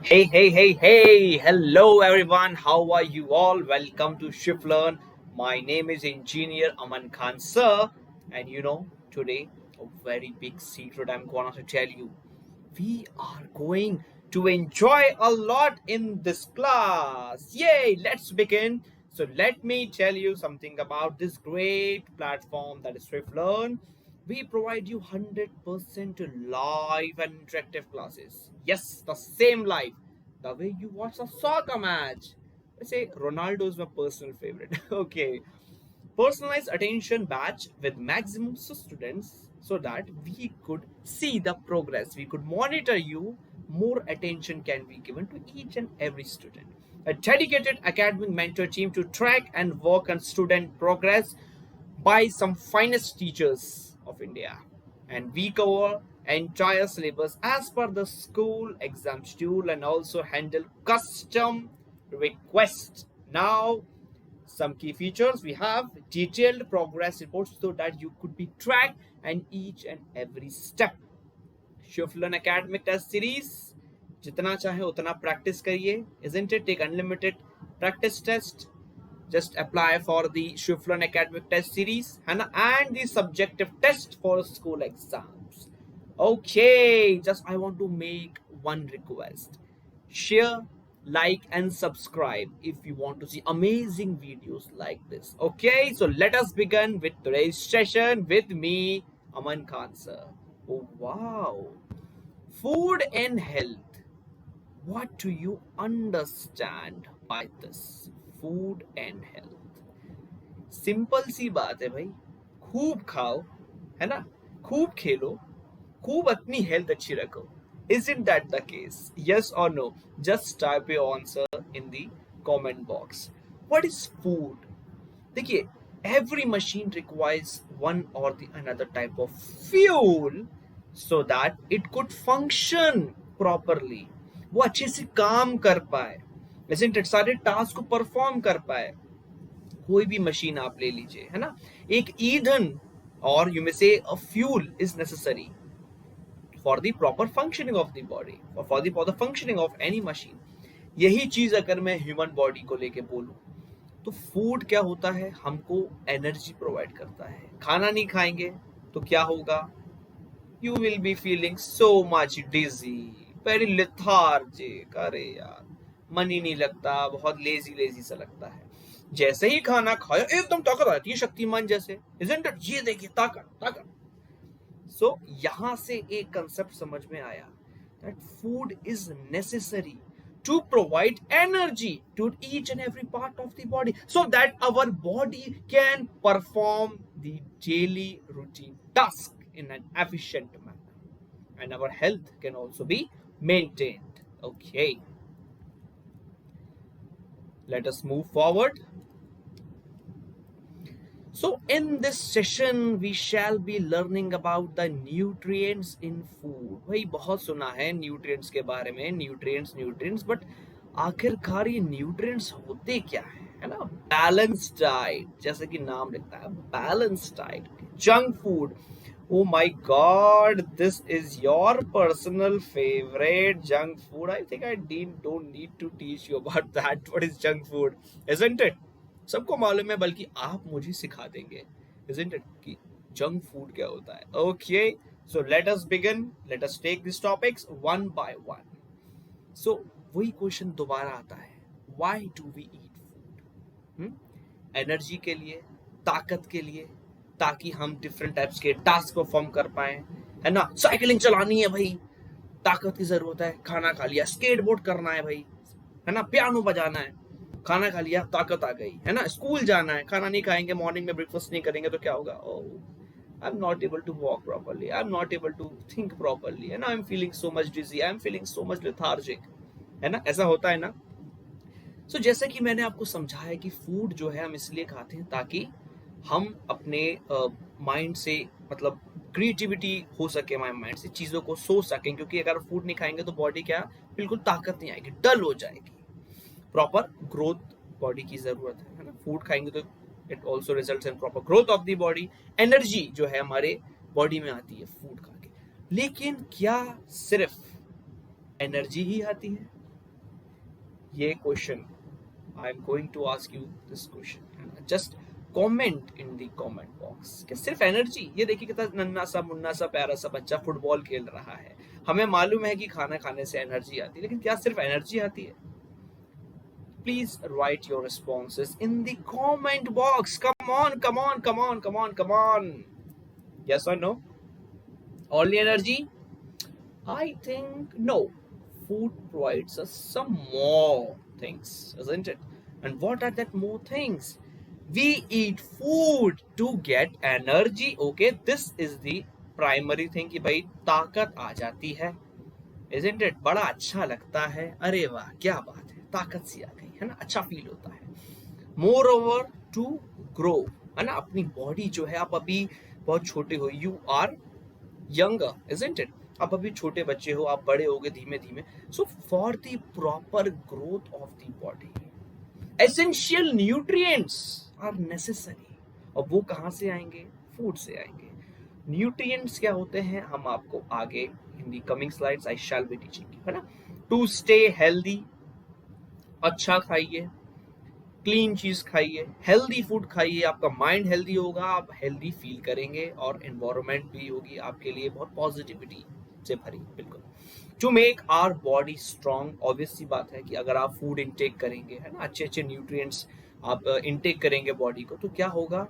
Hey. Hello, everyone. How are you all? Welcome to Shift Learn. My name is Engineer Aman Khan, sir. And today, a very big secret I'm going to tell you. We are going to enjoy a lot in this class. Yay! Let's begin. So, let me tell you something about this great platform that is Shift Learn. We provide you 100% live and interactive classes. Yes, the same live. The way you watch a soccer match. Let's say Ronaldo is my personal favorite. Okay. Personalized attention batch with maximum students so that we could see the progress. We could monitor you. More attention can be given to each and every student. A dedicated academic mentor team to track and work on student progress by some finest teachers of India. And we cover entire syllabus as per the school exam schedule and also handle custom requests. Now, some key features we have detailed progress reports so that you could be tracked and each and every step. Shift Learn academic test series जितना चाहे उतना practice करिए isn't it? Take unlimited practice test. Just apply for the Shift Learn academic test series and the subjective test for school exams. Okay, just I want to make one request. Share, like, and subscribe if you want to see amazing videos like this. Okay, so let us begin with today's session with me, Aman Khan sir. Oh wow. Food and health. What do you understand by this? Food and health. Simple सी बात है भाई. खूब खाओ, है ना? खूब खेलो, खूब अपनी हेल्थ अच्छी रखो. Isn't that the case? Yes or no? Just type your answer in the comment box. What is food? देखिए, every machine requires one or the another type of fuel so that it could function properly. वो अच्छे से काम कर पाए, isn't it? सारे task को perform कर पाए. कोई भी मशीन आप ले लीजिए, है ना? एक ईंधन और you may say a fuel is necessary for the proper functioning of the body और for the functioning of any machine. यही चीज अगर मैं ह्यूमन बॉडी को लेके बोलूं तो फूड क्या होता है? हमको एनर्जी प्रोवाइड करता है. खाना नहीं खाएंगे तो क्या होगा? You will be feeling so much dizzy, very lethargic. अरे यार, मन ही नहीं लगता, बहुत लेजी लेजी सा लगता है. जैसे ही खाना खाया एकदम ताकत आती है, शक्तिमान जैसे. Isn't it? ये देखिए, ताकत ताकत. सो यहां से एक कंसेप्ट समझ में आया that food is necessary to provide energy to each and every part of the body so that our body can perform the daily routine task in an efficient manner and our health can also be maintained. Okay, let us move forward. So in this session we shall be learning about the nutrients in food. भाई बहुत सुना है nutrients के बारे में, nutrients, but आखिरकार ये nutrients होते क्या है ना? Balanced diet, जैसे कि नाम लिखता है, balanced diet. Junk food, oh my god, this is your personal favorite, junk food. I think I don't need to teach you about that. What is junk food, isn't it? सबको मालूम है, बल्कि आप मुझे सिखा देंगे, isn't it, कि junk food क्या होता है. Okay, so let us begin. Let us take this topics one by one. So वही क्वेश्चन दोबारा आता है, why do we eat food? Energy के लिए, ताकत के लिए, ताकि हम डिफरेंट टाइप्स के टास्क परफॉर्म कर पाए, है ना? साइकिलिंग चलानी है भाई, ताकत की जरूरत है. खाना खा लिया, स्केटबोर्ड करना है भाई, है ना? पियानो बजाना है, खाना खा लिया, ताकत आ गई, है ना? स्कूल जाना है, खाना नहीं खाएंगे, मॉर्निंग में ब्रेकफास्ट नहीं करेंगे तो क्या होगा? I am not able to walk properly, I am not able to think properly, है ना? I am feeling so much dizzy, I am feeling so much lethargic, है ना? ऐसा होता है ना? सो जैसे कि मैंने आपको समझाया कि फूड जो है हम इसलिए खाते हैं ताकि हम अपने माइंड से, मतलब क्रिएटिविटी हो सके हमारे माइंड से, चीज़ों को सोच सकें. क्योंकि अगर फूड नहीं खाएंगे तो बॉडी क्या, बिल्कुल ताकत नहीं आएगी, डल हो जाएगी. प्रॉपर ग्रोथ बॉडी की जरूरत है ना? फूड खाएंगे तो it also results in proper growth of the body. Energy जो है हमारे बॉडी में आती है फूड खा के. लेकिन क्या सिर्फ एनर्जी ही आती है? ये question I am going to ask you this question, just comment in the comment box. क्या सिर्फ एनर्जी? ये देखिए कितना नन्ना सा मुन्ना सा प्यारा सा बच्चा फुटबॉल खेल रहा है। हमें मालूम है कि खाना खाने से एनर्जी आती है, लेकिन क्या सिर्फ एनर्जी आती है? Please write your responses in the comment box. Come on, come on, come on, come on, come on. Yes or no? Only energy? I think no. Food provides us some more things, isn't it? And what are that more things? We eat food to get energy. Okay, this is the primary thing कि भाई ताकत आ जाती है, isn't it? बड़ा अच्छा लगता है, अरे वाह क्या बात है, ताकत सी आ गई है ना, अच्छा फील होता है। मोर ओवर टू ग्रो, है ना, अपनी बॉडी जो है, आप अभी बहुत छोटे हो, you are younger, isn't it? आप अभी छोटे बच्चे हो, आप बड़े होगे धीमे धीमे। So for the proper growth of the body essential nutrients are necessary. और वो कहाँ से आएंगे? फूड से आएंगे। न्यूट्रिएंट्स क्या होते हैं, हम आपको आगे in the coming slides I shall be teaching, है ना। टू स्टे हेल्दी, अच्छा खाइए, क्लीन चीज खाइए, हेल्दी फूड खाइए, आपका माइंड हेल्दी होगा, आप हेल्दी फील करेंगे, और एनवायरनमेंट भी होगी आपके लिए बहुत पॉजिटिविटी से भरी, बिल्कुल। To make our body strong, obvious सी बात है कि अगर आप फूड इनटेक करेंगे, है ना, अच्छे अच्छे न्यूट्रिएंट्स आप इनटेक करेंगे बॉडी को, तो क्या होगा,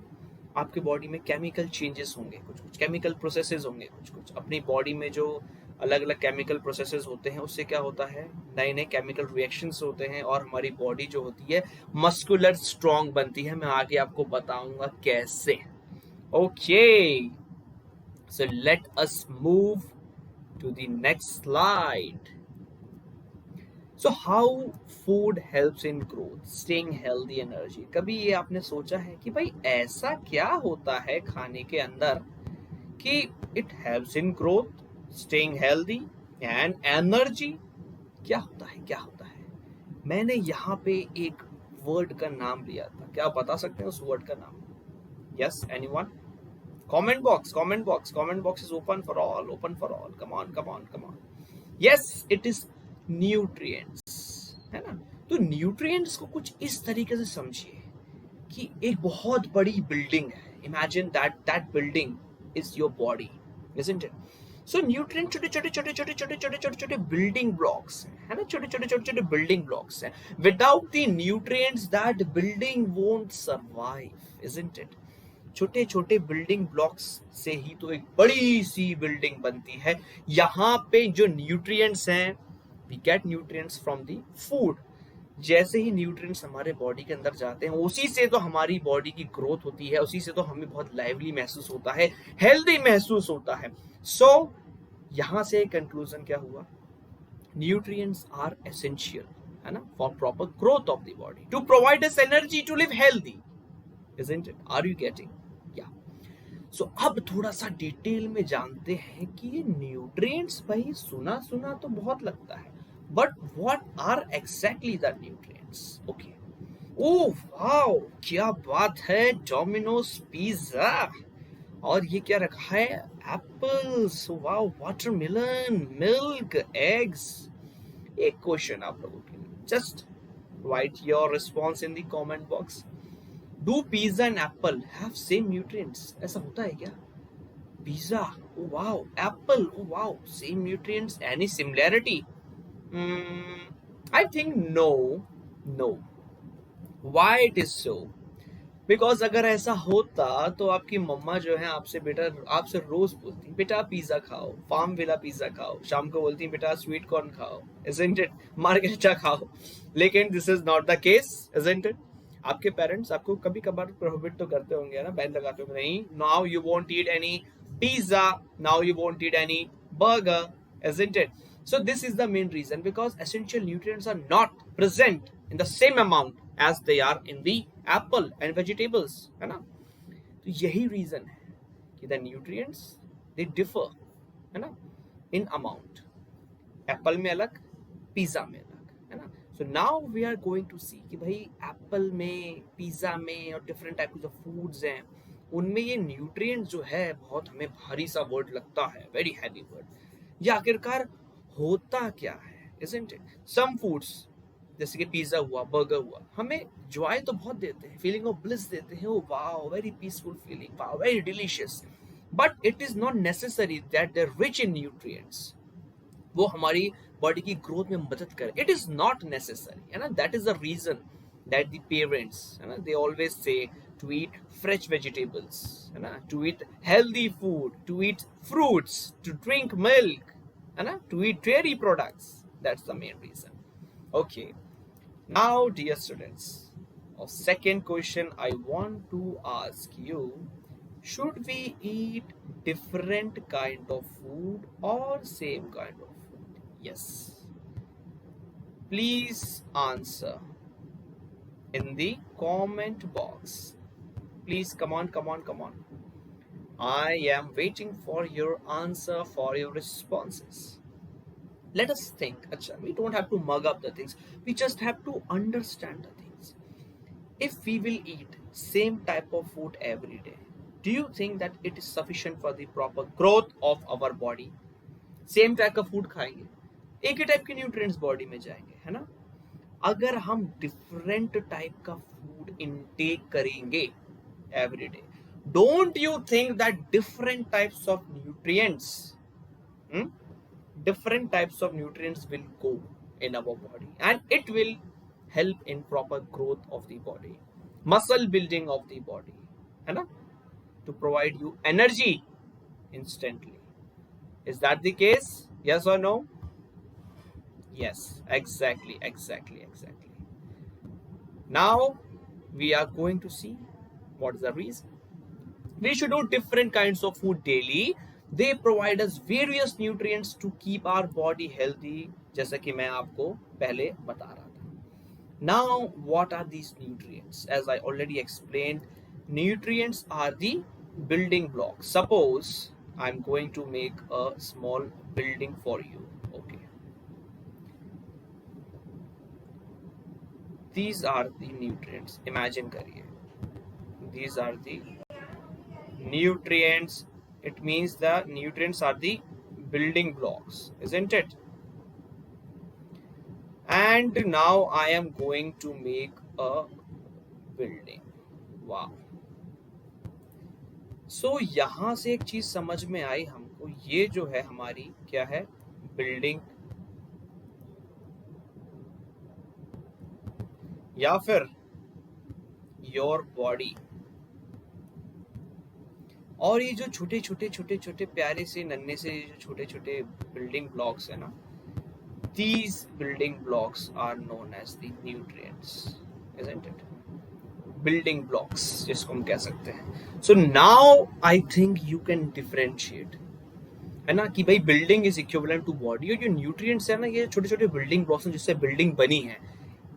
आपके बॉडी में केमिकल चेंजेस होंगे, कुछ कुछ केमिकल प्रोसेसेस होंगे, कुछ कुछ अपनी बॉडी में जो अलग अलग केमिकल प्रोसेसेस होते हैं, उससे क्या होता है, नए नए केमिकल रिएक्शंस होते हैं, और हमारी बॉडी जो होती है मस्कुलर स्ट्रांग बनती है। मैं आगे आपको बताऊंगा कैसे। Okay, so let us move to the next slide. So how food helps in growth, staying healthy, energy. कभी ये आपने सोचा है कि भाई ऐसा क्या होता है खाने के अंदर कि it helps in growth, staying healthy and energy? क्या होता है, क्या होता है? मैंने यहाँ पे एक वर्ड का नाम लिया था, क्या आप बता सकते हैं उस वर्ड का नाम? Yes, anyone? Comment box, comment box, comment box is open for all, open for all, come on come on come on. Yes, it is nutrients, है ना। तो न्यूट्रिएंट्स को कुछ इस तरीके से समझिए कि एक बहुत बड़ी बिल्डिंग है, imagine that that building is your body, isn't it? So nutrient छोटे छोटे छोटे छोटे छोटे छोटे छोटे छोटे बिल्डिंग ब्लॉक्स हैं, है ना, छोटे छोटे छोटे छोटे बिल्डिंग ब्लॉक्स हैं। Without the nutrients that building won't survive, isn't it? छोटे छोटे बिल्डिंग ब्लॉक्स से ही तो एक बड़ी सी बिल्डिंग बनती है। यहाँ पे जो न्यूट्रिएंट्स हैं, we get nutrients from the food. जैसे ही न्यूट्रिएंट्स हमारे बॉडी के अंदर जाते हैं, उसी से तो हमारी बॉडी की ग्रोथ होती है, उसी से तो हमें बहुत लाइवली महसूस होता है, हेल्दी महसूस होता है। सो यहां से कंक्लूजन क्या हुआ, न्यूट्रिएंट्स आर एसेंशियल, है ना, for proper growth of the body, to provide us energy to live healthy, isn't it? Are you getting? Yeah. So अब थोड़ा सा डिटेल में जानते हैं कि ये न्यूट्रिएंट्स, भाई सुना सुना तो बहुत लगता है, but what are exactly the nutrients? Okay, oh wow क्या बात है, डोमिनोज पिज्जा, और ये क्या रखा है, apples, wow, watermelon, milk, eggs. एक क्वेश्चन आप लोगों के लिए, just write your response in the comment box. Do pizza and apple have same nutrients? ऐसा होता है क्या? Pizza, oh wow, apple, oh wow, same nutrients, any similarity? I think no, no. Why it is so? Because अगर ऐसा होता तो आपकी मम्मा जो है आपसे बेटा, आपसे रोज बोलती बेटा पिज्जा खाओ, फार्म विला पिज्जा खाओ, शाम को बोलती बेटा स्वीट कॉर्न खाओ, isn't it? मार्गरेटा खाओ। लेकिन this is not the case, isn't it? आपके पेरेंट्स आपको कभी कभार प्रोहिबिट तो करते होंगे ना, बैन लगाते होंगे, नहीं, now you won't eat any pizza, now you won't eat any burger, isn't it? So this is the main reason, because essential nutrients are not present in the same amount as they are in the apple and vegetables, है ना। तो यही reason है कि the nutrients they differ, है ना, in amount, Apple में अलग, पिज्जा में अलग, है ना। So now we are going to see कि भाई एप्पल में, पिज्जा में और डिफरेंट टाइप ऑफ फूड्स हैं, उनमें ये न्यूट्रिएंट्स जो है बहुत हमें भारी सा वर्ड लगता है, वेरी हैवी वर्ड। ये आखिरकार होता क्या है, isn't it? Some foods जैसे कि पिज्जा हुआ, बर्गर हुआ, हमें जॉय तो बहुत देते हैं, फीलिंग ऑफ ब्लिस देते हैं, ओ wow very peaceful feeling, wow very delicious, but it is not necessary that they rich in nutrients, वो हमारी बॉडी की ग्रोथ में मदद करे, इट इज नॉट नेसेसरी, है ना। That is the reason that the parents, है ना, they always say to eat fresh vegetables, है ना, to eat healthy food, to eat fruits, to drink milk, है ना, to eat dairy products, that's the main reason. Okay, now dear students, a second question I want to ask you, should we eat different kind of food or same kind of food? Yes, please answer in the comment box. Please, come on, come on, come on. I am waiting for your answer, for your responses. Let us think. Acha, we don't have to mug up the things, we just have to understand the things. If we will eat same type of food every day, do you think that it is sufficient for the proper growth of our body? Same type का food खाएंगे, एक ही type के nutrients body में जाएंगे, है ना। अगर हम डिफरेंट टाइप का फूड इनटेक करेंगे every day, don't you think that different types of nutrients, different types of nutrients will go in our body and it will help in proper growth of the body, muscle building of the body, है ना, to provide you energy instantly. Is that the case? Yes or no? Yes, exactly, exactly, exactly. Now we are going to see what is the reason. We should do different kinds of food daily. They provide us various nutrients to keep our body healthy, जैसा कि मैं आपको पहले बता रहा था. Now, what are these nutrients? As I already explained, nutrients are the building blocks. Suppose I'm going to make a small building for you. Okay. These are the nutrients. Imagine करिए. These are the nutrients. It means the nutrients are the building blocks, isn't it? And now I am going to make a building. Wow. So यहाँ से एक चीज समझ में आई हमको, ये जो है हमारी क्या है, बिल्डिंग, या फिर योर बॉडी। और ये जो छोटे छोटे छोटे छोटे प्यारे से नन्हे से जो छोटे छोटे बिल्डिंग ब्लॉक्स है ना, these building blocks are known as the nutrients, isn't it? Building blocks जिसको हम कह सकते हैं. So now I think you can differentiate, है ना, कि भाई building is equivalent to body, और जो न्यूट्रिएंट्स है ना, ये छोटे छोटे बिल्डिंग ब्लॉक्स हैं जिससे बिल्डिंग बनी है.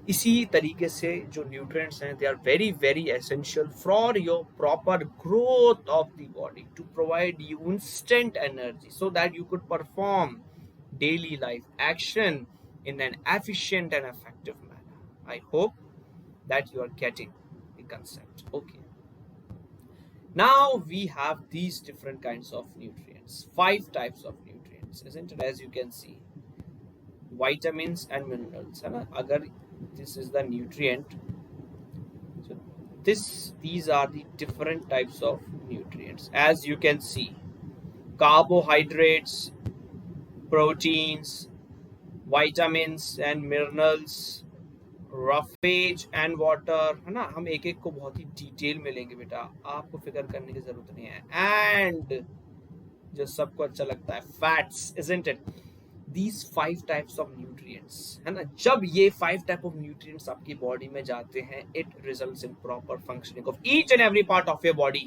इसी तरीके से जो न्यूट्रिएंट्स हैं, they are very very essential for your proper growth of the body, to provide you instant energy so that you could perform daily life action in an efficient and effective manner. I hope that you are getting the concept. Okay. Now we have these different kinds of nutrients, 5 types of nutrients, isn't it? As you can see, vitamins and minerals, है ना. अगर this is the nutrient, so these are the different types of nutrients. As you can see, carbohydrates, proteins, vitamins and minerals, roughage and water, है ना. हम एक एक को बहुत ही डिटेल में लेंगे बेटा, आपको फिक्र करने की जरूरत नहीं है. एंड जो सबको अच्छा लगता है, fats, isn't it? These 5 types of nutrients, है ना. जब ये 5 type of nutrients आपकी बॉडी में जाते हैं, it results in proper functioning of each and every part of your body,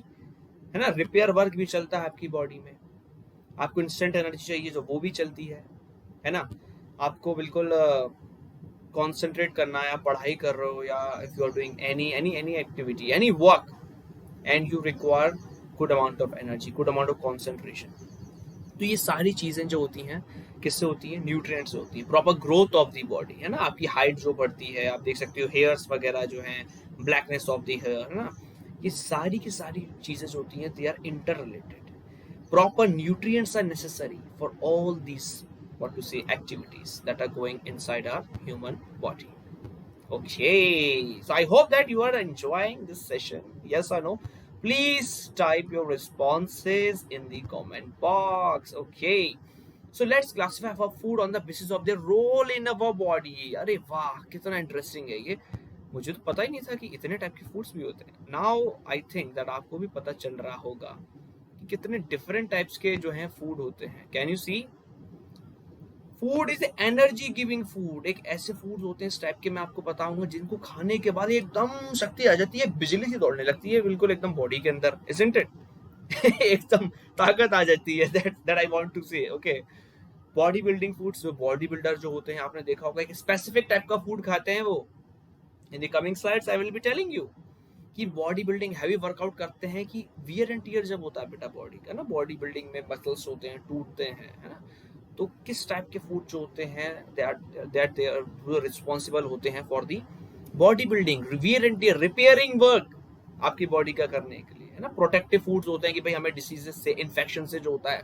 है ना. रिपेयर वर्क भी चलता है आपकी बॉडी में. आपको इंस्टेंट एनर्जी चाहिए जो वो भी चलती है ना. आपको बिल्कुल कॉन्सेंट्रेट करना है, आप पढ़ाई कर रहे हो, या if you are doing any activity, any work, and you require good amount of energy, good amount of concentration, तो ये सारी चीजें जो होती हैं किससे होती है, न्यूट्रिएंट्स से होती है. Proper growth of the body, है ना. आपकी हाइट जो बढ़ती है, आप देख सकते हो हेयर्स वगैरह जो हैं, ब्लैकनेस ऑफ द हेयर, है ना. ये सारी की सारी चीजें जो होती हैं, they are interrelated. Proper nutrients are necessary for all these, what to say, activities that are going inside our human body. Okay, so I hope that you are enjoying this session. Yes or no? Please type your responses in the comment box. Okay, so let's classify our food on the basis of their role in our body. अरे वाह, कितना interesting है ये. मुझे तो पता ही नहीं था कि इतने टाइप के फूड्स भी होते हैं. नाउ आई थिंक दैट आपको भी पता चल रहा होगा कि कितने डिफरेंट टाइप्स के जो हैं फूड होते हैं. Can you see? Food is energy giving food. एक ऐसे फूड होते हैं इस टाइप के, मैं आपको बताऊंगा, जिनको खाने के बाद एकदम शक्ति आ जाती है, बिजली सी दौड़ने लगती है बिल्कुल एकदम बॉडी के अंदर, इजंट इट? एकदम ताकत आ जाती है. दैट आई वांट टू से. ओके, बॉडी बिल्डिंग फूड्स, जो बॉडी बिल्डर जो होते हैं, आपने देखा होगा एक स्पेसिफिक टाइप का फूड खाते हैं वो. In the coming slides I will be telling you कि बॉडी बिल्डिंग हैवी वर्कआउट करते हैं, कि वियर एंड टीयर जब होता है बेटा बॉडी का ना, बॉडी बिल्डिंग में मसल्स होते हैं, टूटते हैं, है ना. तो किस टाइप के फूड जो होते हैं दे आर रिस्पॉन्सिबल होते हैं for the body building, wear and tear, repairing work आपकी बॉडी का करने के लिए, है ना. प्रोटेक्टिव फूड्स होते हैं कि भाई हमें डिसीजेस से, इन्फेक्शन से जो होता है,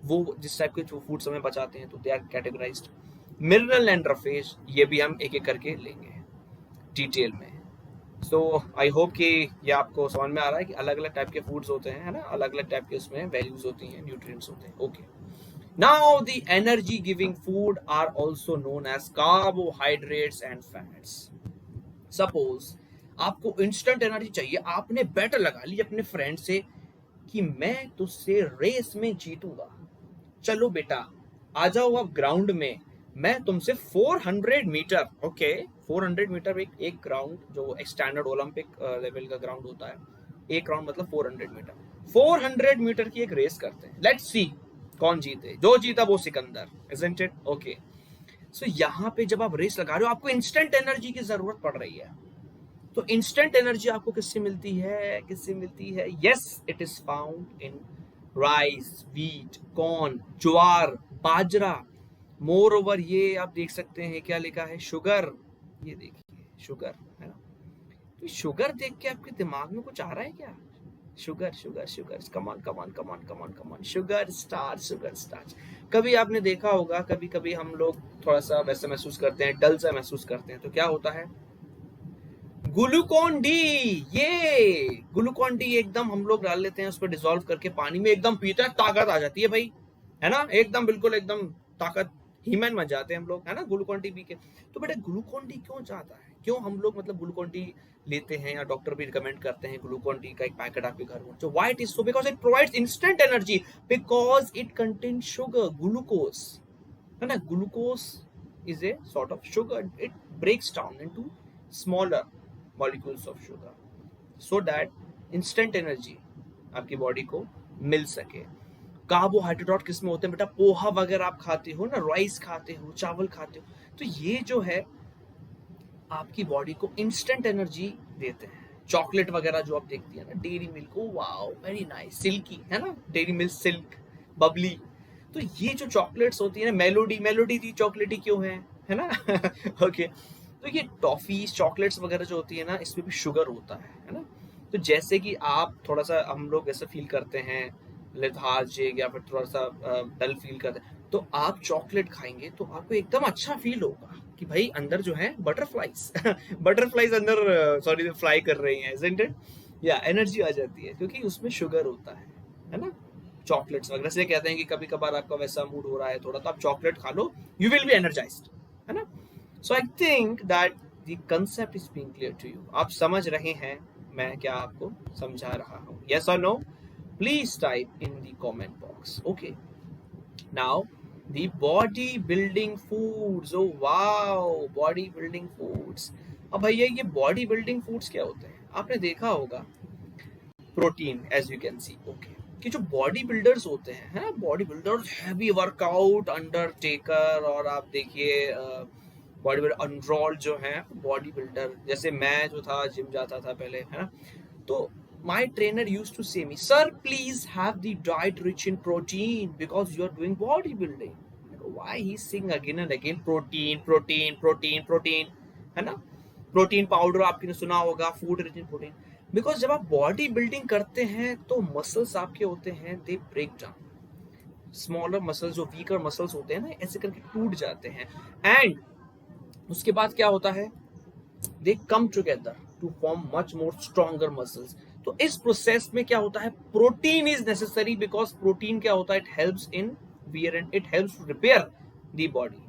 वो जिस टाइप के फूड्स हमें बचाते हैं, तो they are categorised. Mineral and roughage, ये भी हम एक एक करके लेंगे डिटेल में. सो आई होप कि ये आपको समझ में आ रहा है कि अलग अलग टाइप के फूड्स होते हैं, है ना, अलग अलग टाइप के उसमें वैल्यूज होती हैं, न्यूट्रिएंट्स होते हैं. Okay, now the energy giving food are also known as carbohydrates and fats. Suppose आपको इंस्टेंट एनर्जी चाहिए, आपने बेट लगा ली अपने फ्रेंड से कि मैं तुझसे रेस में जीतूंगा, चलो बेटा आ जाओ अब ग्राउंड में, मैं तुमसे 400 मीटर, ओके 400 मीटर एक ग्राउंड जो स्टैंडर्ड ओलंपिक लेवल का ग्राउंड होता है, एक राउंड मतलब 400 मीटर, 400 मीटर की एक रेस करते हैं. लेट्स सी कौन जीते. जो जीता वो सिकंदर, इजंट इट? ओके, सो यहाँ पे जब आप रेस लगा रहे हो, आपको इंस्टेंट एनर्जी की जरूरत पड़ रही है. तो इंस्टेंट एनर्जी आपको किससे मिलती है? किससे मिलती है? Yes, it is found in rice, wheat, corn, jowar, bajra. More over ये आप देख सकते हैं क्या लिखा है, शुगर. ये देखिए शुगर, है ना. तो शुगर देख के आपके दिमाग में कुछ आ रहा है क्या? शुगर शुगर शुगर, कमान कमान कमान कमान कमान, शुगर स्टार्च, शुगर स्टार्च. कभी आपने देखा होगा, कभी कभी हम लोग थोड़ा सा वैसा महसूस करते हैं, डल सा महसूस करते हैं, तो क्या होता है? Glucon D. ये ग्लूकोन डी एकदम हम लोग डाल लेते हैं, उसको डिसॉल्व करके पानी में एकदम पीते हैं, ताकत आ जाती है भाई, है ना, एकदम बिल्कुल एकदम ताकत, हीमैन बन जाते हैं हम लोग, है ना, ग्लूकोन डी पी के. तो बेटा ग्लूकोन डी क्यों चाहता है, क्यों हम लोग मतलब ग्लूकोन डी लेते हैं, या डॉक्टर भी रिकमेंड करते हैं ग्लूकोन डी का एक पैकेट आपके घर में. तो why it is so? Because it provides instant energy, because it contains sugar, glucose, है ना. Glucose is a sort of sugar. It breaks down into smaller molecules of sugar so that instant energy आपकी बॉडी को मिल सके. Carbohydrate किस में होते हैं बेटा? पोहा वगैरह आप खाते हो ना, राइस खाते हो, चावल खाते हो, तो ये जो है आपकी बॉडी को इंस्टेंट एनर्जी देते हैं. चॉकलेट वगैरह जो आप देखती है ना, dairy milk, oh wow very nice, silky, है ना, डेयरी मिल्क सिल्क, बबली. तो ये जो चॉकलेट्स होती है ना, मेलोडी, मेलोडी दी चॉकलेटी क्यों है ना. ओके, तो ये टॉफीज, चॉकलेट्स वगैरह जो होती है ना, इसमें भी शुगर होता है ना. तो जैसे कि आप थोड़ा सा, हम लोग ऐसा फील करते हैं लेथार्जिक या फिर थोड़ा सा डल फील करते हैं, तो आप चॉकलेट खाएंगे तो आपको एकदम अच्छा फील होगा कि भाई अंदर जो है बटरफ्लाइज बटरफ्लाइज अंदर सॉरी फ्लाई कर रही हैं, isn't it? या एनर्जी आ जाती है क्योंकि उसमें शुगर होता है ना. चॉकलेट्स वगैरह से कहते हैं कि कभी कभार आपका वैसा मूड हो रहा है थोड़ा, तो आप चॉकलेट खा लो, यू विल बी एनर्जाइज्ड, है ना. So I think that the concept is being clear to you. आप समझ रहे हैं मैं क्या आपको समझा रहा हूँ? Yes or no? Please type in the comment box. Okay. Now the body building foods. Oh wow, body building foods. अब भैया ये body building foods क्या होते हैं? आपने देखा होगा protein, as you can see. Okay. कि जो बॉडी बिल्डर्स होते हैं, है ना, body builders heavy workout, Undertaker, और आप देखिए बॉडी बिल्डर अनरोल्ड जो है बॉडी बिल्डर, जैसे मैं जो था जिम जाता था पहले, है ना, तो my trainer used to say me, sir please have the diet rich in protein because you are doing body building. Why he sing again and again protein protein protein protein, है ना. Protein powder आपने सुना होगा, food rich in protein. Because जब आप body building करते हैं तो मसल्स आपके होते हैं, they break down. Smaller muscles, जो वीकर मसल्स होते हैं ना, ऐसे करके टूट जाते हैं. एंड उसके बाद क्या होता है, they come together to form much more stronger muscles. तो इस प्रोसेस में क्या होता है, protein is necessary, because protein क्या होता है, it helps in wear and it helps to repair the body.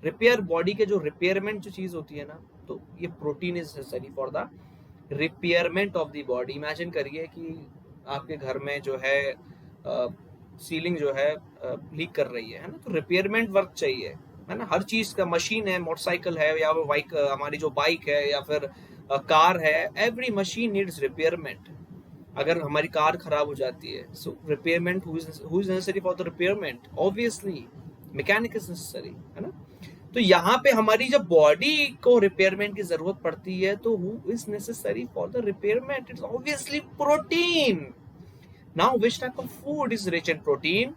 Repair body के जो रिपेयरमेंट जो चीज होती है ना, तो ये protein is necessary for the repayment of the body. Imagine करिए कि आपके घर में जो है सीलिंग जो है लीक कर रही है ना, तो रिपेयरमेंट वर्क चाहिए, है ना। हर चीज का, मशीन है, मोटरसाइकिल है, या बाइक, हमारी जो बाइक है या फिर कार है, एवरी मशीन नीड्स रिपेयरमेंट। अगर हमारी कार खराब हो जाती है, so repairment, who is necessary for the repairment, obviously mechanic is necessary, है ना। तो यहाँ पे हमारी जब बॉडी को रिपेयरमेंट की जरूरत पड़ती है, तो who is necessary for the repairment, it's obviously protein. Now which type of food is rich in protein?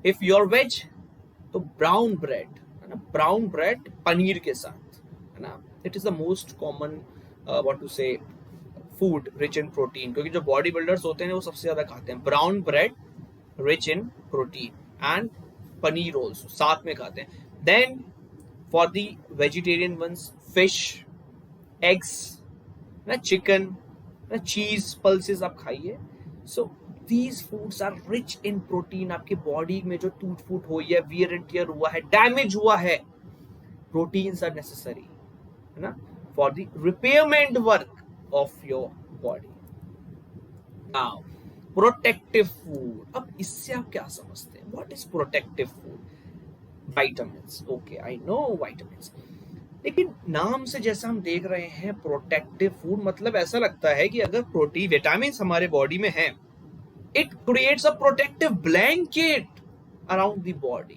If you are veg, तो ब्राउन ब्रेड, है ना, ब्राउन ब्रेड पनीर के साथ, है ना, it is the most common what to say food rich in protein, क्योंकि जो body builders होते हैं वो सबसे ज्यादा खाते हैं brown bread, rich in protein, and paneer also साथ में खाते हैं। Then for the vegetarian ones, fish, eggs, ना, चिकन, ना, चीज, पल्सेस आप खाइए। So these foods are rich in protein। आपकी बॉडी में जो टूट फूट हुई है, वियर एंड टियर हुआ है, डैमेज हुआ है, प्रोटीन्स आर नेसेसरी, है ना, for the repayment work of your body. Now protective food, अब इससे आप क्या समझते हैं? What is protective food? Vitamins, okay, I know vitamins, लेकिन नाम से जैसा हम देख रहे हैं प्रोटेक्टिव फूड, मतलब ऐसा लगता है कि अगर प्रोटीन, विटामिन्स हमारे बॉडी में है, it creates a protective blanket around the body।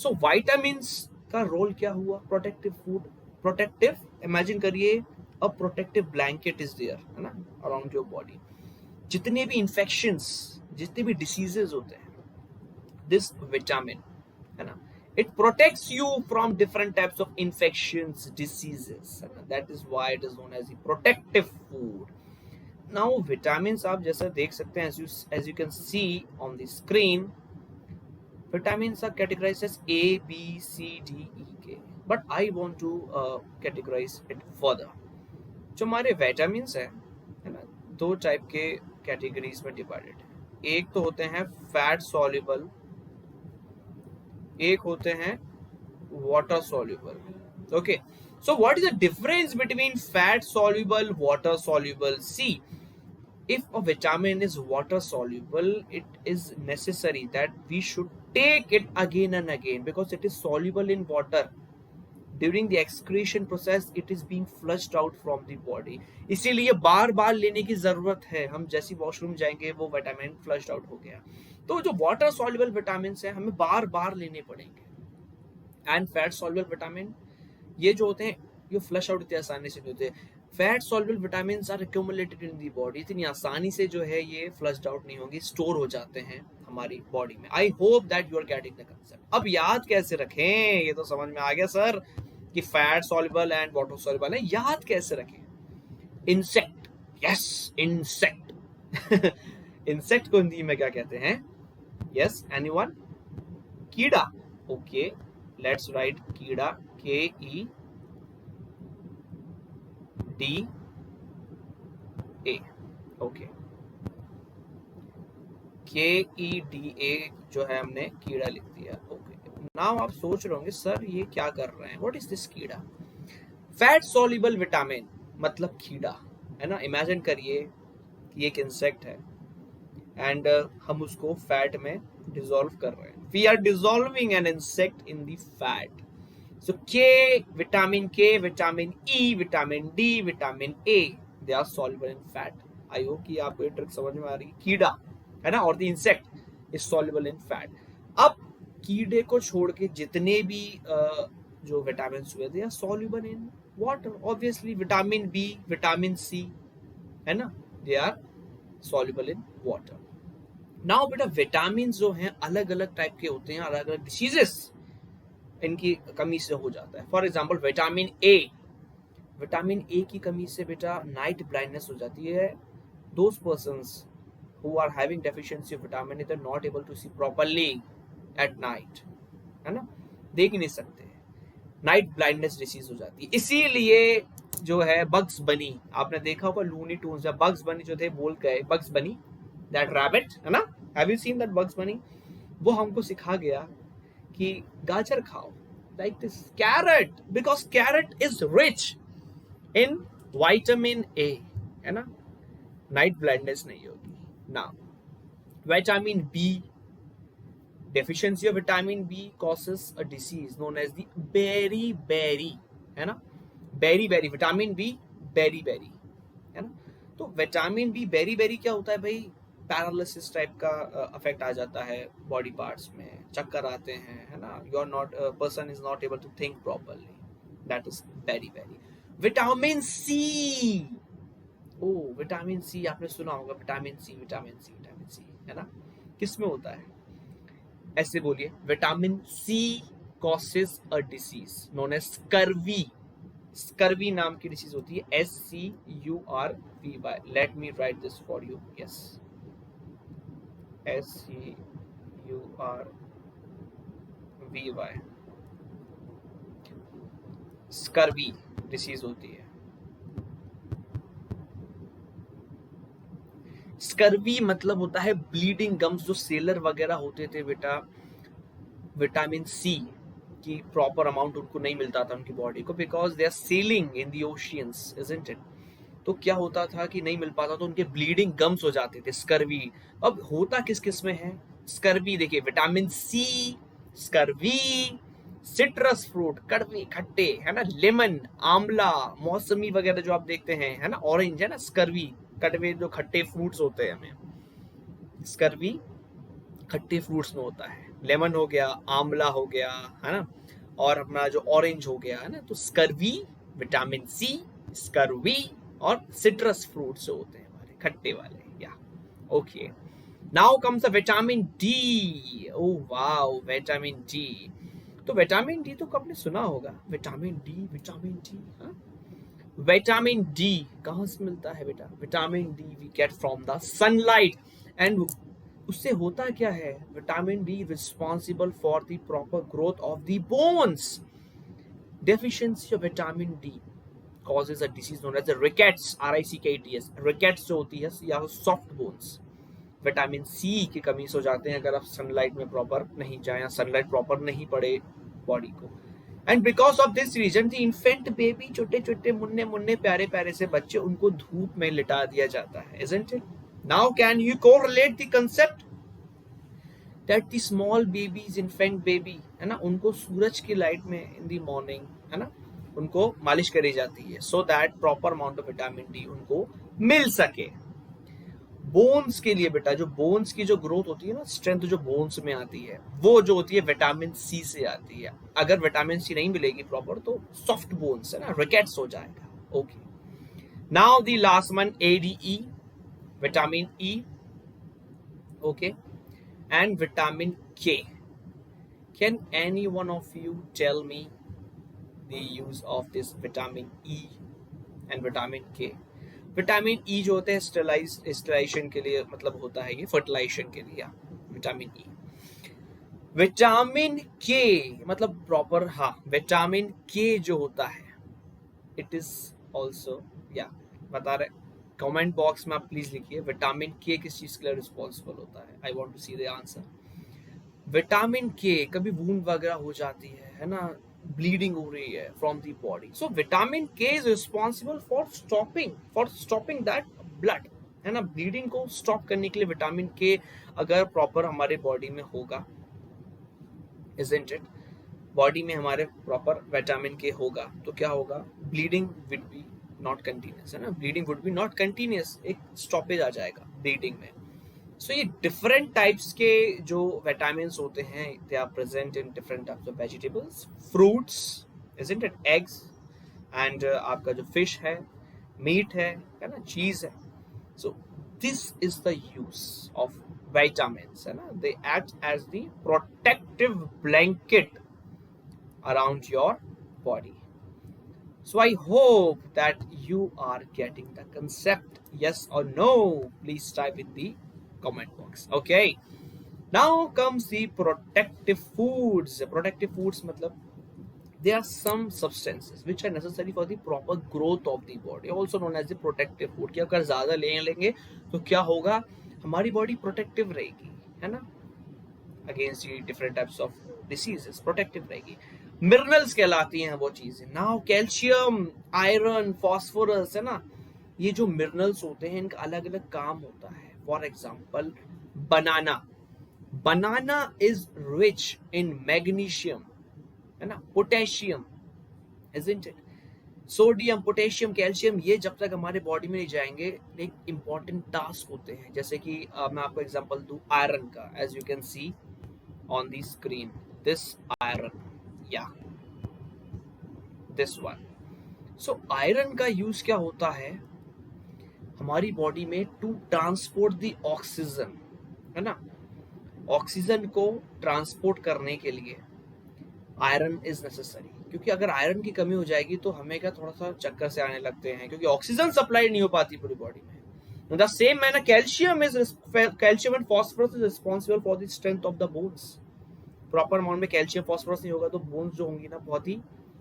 so vitamins का रोल क्या हुआ? protective food, protective, imagine करिए, a protective blanket is there, है ना, around your body। जितने भी infections, जितने भी diseases होते हैं, this vitamin, है ना, it protects you from different types of infections, diseases, है ना? that is why it is known as the protective food। Now vitamins आप जैसा देख सकते हैं, as you can see on the screen, vitamins are categorized as A, B, C, D, E, K, but I want to categorize it further। जो हमारे vitamins है ना, दो टाइप के कैटेगरीज में डिवाइडेड है। एक तो होते हैं फैट सॉल्युबल, एक होते हैं water soluble. Okay, so what is the difference between fat soluble, water soluble? See, if a vitamin is water soluble, it is necessary that we should take it again and again, because it is soluble in water। during the excretion process it is being flushed out from the body, इसीलिए बार बार लेने की जरूरत है। हम जैसे washroom जाएंगे, वो vitamin flushed out हो गया। तो जो वाटर सॉल्युबल विटामिन है, हमें बार बार लेने पड़ेंगे। एंड फैट सॉल्युबल विटामिन, ये जो होते हैं, ये फ्लश आउट इतनी आसानी से नहीं होते। Fat soluble vitamins are accumulated in the body, इतनी आसानी से जो है ये फ्लश्ड आउट नहीं होंगे, स्टोर हो जाते हैं हमारी बॉडी में। I hope that you are getting the concept. अब याद कैसे रखें, ये तो समझ में आ गया सर कि fat soluble and water soluble है। याद कैसे रखें? Insect, yes, insect. इंसेक्ट को हिंदी में क्या कहते हैं? Yes, anyone? कीड़ा। ओके, लेट्स राइट कीड़ा, KEDA। ओके, KEDA जो है, हमने कीड़ा लिख दिया। ओके, नाउ आप सोच रहे होंगे सर ये क्या कर रहे हैं, व्हाट इज दिस कीड़ा? फैट सॉल्युबल विटामिन मतलब कीड़ा, है ना। इमेजिन करिए कि एक इंसेक्ट है एंड हम उसको फैट में डिसॉल्व कर रहे हैं। We are dissolving an insect in the fat. So vitamin K, vitamin E, vitamin D, vitamin A, they are soluble in fat। I hope कि आपको ये ट्रिक समझ में आ रही है। कीड़ा, है ना, और the insect is soluble in fat। अब कीड़े को छोड़ के जितने भी जो विटामिन हुए, they are soluble in water। Obviously vitamin B, vitamin C, है ना, they are soluble in water। Now बेटा, विटामिन जो हैं अलग अलग टाइप के होते हैं, अलग अलग डिसीजेस इनकी कमी से हो जाता है। For example vitamin A, vitamin A की कमी से बेटा नाइट ब्लाइंडनेस हो जाती है। Those persons who are having deficiency of vitamin A, they are not able to see properly at night, है ना, देख नहीं सकते। नाइट ब्लाइंडनेस डिसीज हो जाती है। इसीलिए जो है बग्स बनी, आपने देखा होगा लूनी टून्स, जब बग्स बनी जो थे बोल गए, बग्स बनी दैट रैबिट, है ना, have you seen that Bugs Bunny, वो हमको सिखा गया कि गाजर खाओ, like this carrot, because carrot is rich in vitamin A, है ना, नाइट ब्लाइंडनेस नहीं होगी ना। Vitamin B, deficiency of vitamin B causes a disease known as the beriberi, है ना, beriberi, विटामिन बी beriberi, है ना। तो विटामिन बी बेरी क्या होता है भाई, पैरालिसिस टाइप का अफेक्ट आ जाता है बॉडी पार्ट्स में, चक्कर आते हैं, है ना, you are not, person is not able to think properly, that is beri. Vitamin C, oh vitamin C आपने सुना होगा, vitamin C, vitamin C, vitamin C, है ना, किस में होता है, ऐसे बोलिए, vitamin C causes a disease known as scurvy. Scurvy नाम की डिसीज होती है, SCURVY, let me write this for you, yes, SCURVY, scurvy disease होती है। स्कर्वी मतलब होता है ब्लीडिंग गम्स, जो सेलर वगैरह होते थे बेटा, विटामिन सी की प्रॉपर अमाउंट उनको नहीं मिलता था उनकी बॉडी को, because they are sailing in the oceans, isn't it. तो क्या होता था कि नहीं मिल पाता, तो उनके ब्लीडिंग गम्स हो जाते थे, स्कर्वी। अब होता किस किस में है स्कर्वी, देखिए vitamin C, scurvy, citrus fruit, कड़वे खट्टे, है ना, लेमन, आंवला, मौसमी वगैरह जो आप देखते हैं, है ना, ऑरेंज, है ना, स्कर्वी, कड़वे जो खट्टे फ्रूट्स होते हैं हमें, स्कर्वी खट्टे फ्रूट्स में होता है, लेमन हो गया, आंवला हो गया, है ना, और अपना जो ऑरेंज हो गया, है ना, तो स्कर्वी, विटामिन सी, स्कर्वी, और सिट्रस फ्रूट्स जो होते हैं हमारे खट्टे वाले, या okay. Now comes the vitamin D, oh wow, vitamin D. तो विटामिन डी तो आपने सुना होगा, विटामिन डी, विटामिन डी, हाँ, विटामिन डी कहाँ से मिलता है बेटा, vitamin D we get from the sunlight, and उससे होता क्या है, vitamin D responsible for the proper growth of the bones. Deficiency of vitamin D causes a disease known as the rickets, RICKETS, rickets जो होती है, या soft bones. Vitamin C की कमी से हो जाते हैं अगर आप सनलाइट में प्रॉपर नहीं जाए, सनलाइट प्रॉपर नहीं पड़े बॉडी को। And because of this reason the infant baby, छोटे छोटे मुन्ने मुन्ने प्यारे प्यारे से बच्चे, उनको धूप में लिटा दिया जाता है, isn't it? Now can you correlate the concept that the small babies, infant baby, है ना, उनको सूरज की लाइट में इन द मॉर्निंग, है ना, उनको मालिश करी जाती है, सो that proper amount of vitamin D उनको मिल सके। बोन्स के लिए बेटा, जो बोन्स की जो ग्रोथ होती है ना, स्ट्रेंथ जो बोन्स में आती है, वो जो होती है विटामिन सी से आती है। अगर विटामिन सी नहीं मिलेगी प्रॉपर तो सॉफ्ट बोन्स, है ना, रिकेट्स हो जाएगा। Okay, now the last one, ADE, vitamin E, okay, and vitamin K. Can any one of you tell me the use of this vitamin E and vitamin K? Vitamin E जो होते हैं sterilisation के लिए, मतलब होता है ये fertilisation के लिए, विटामिन ई। विटामिन के मतलब प्रॉपर, हाँ, विटामिन के जो होता है, इट इज ऑल्सो, या बता रहे, कमेंट बॉक्स में आप प्लीज लिखिए विटामिन के किस चीज के लिए रिस्पॉन्सिबल होता है। I want to see the answer. Vitamin K, कभी वूंड वगैरह हो जाती है ना, ब्लीडिंग हो रही है from the body, so vitamin K is responsible for stopping that blood, है ना, ब्लीडिंग को स्टॉप करने के लिए विटामिन के अगर प्रॉपर हमारे बॉडी में होगा, isn't it, बॉडी में हमारे प्रॉपर विटामिन के होगा तो क्या होगा, bleeding will be not continuous, है ना, bleeding would be not continuous, एक स्टॉपेज आ जाएगा ब्लीडिंग में। सो ये डिफरेंट टाइप्स के जो विटामिन होते हैं, they are present in different types of vegetables, fruits, isn't it, eggs, and आपका जो फिश है, मीट है ना, चीज है। So this is the use of vitamins, है ना, they act as the protective blanket around your body. So I hope that you are getting the concept. Yes or no? Please type in the comment box. Okay. Now comes the protective foods. Protective foods मतलब there are some substances which are necessary for the proper growth of the body, also known as the protective food, कि अगर ज्यादा ले लेंगे तो क्या होगा, हमारी बॉडी प्रोटेक्टिव रहेगी, है ना, अगेंस्ट ये different types of diseases, protective रहेगी। मिनरल्स कहलाती हैं वो चीजें। नाउ कैल्शियम, आयरन, फास्फोरस, है ना, ये जो मिनरल्स होते हैं इनका अलग अलग काम होता है। For example banana, banana is rich in magnesium, है ना, potassium, isn't it? Sodium, potassium, calcium, ये जब तक हमारे बॉडी में नहीं जाएंगे एक इंपॉर्टेंट टास्क होते हैं। जैसे कि मैं आपको एग्जांपल दूं आयरन का, as you can see on the screen, this iron या दिस वन। सो आयरन का यूज क्या होता है हमारी बॉडी में, टू ट्रांसपोर्ट द ऑक्सीजन, है ना, ऑक्सीजन को ट्रांसपोर्ट करने के लिए आयरन इज नेसेसरी। क्योंकि अगर आयरन की कमी हो जाएगी तो हमें क्या थोड़ा सा चक्कर से आने लगते हैं, क्योंकि ऑक्सीजन सप्लाई नहीं हो पाती पूरी बॉडी में। The same manner calcium and phosphorus is responsible for the strength of the bones. Proper amount में कैल्शियम फास्फोरस नहीं होगा तो बोन्स जो होंगी ना बहुत ही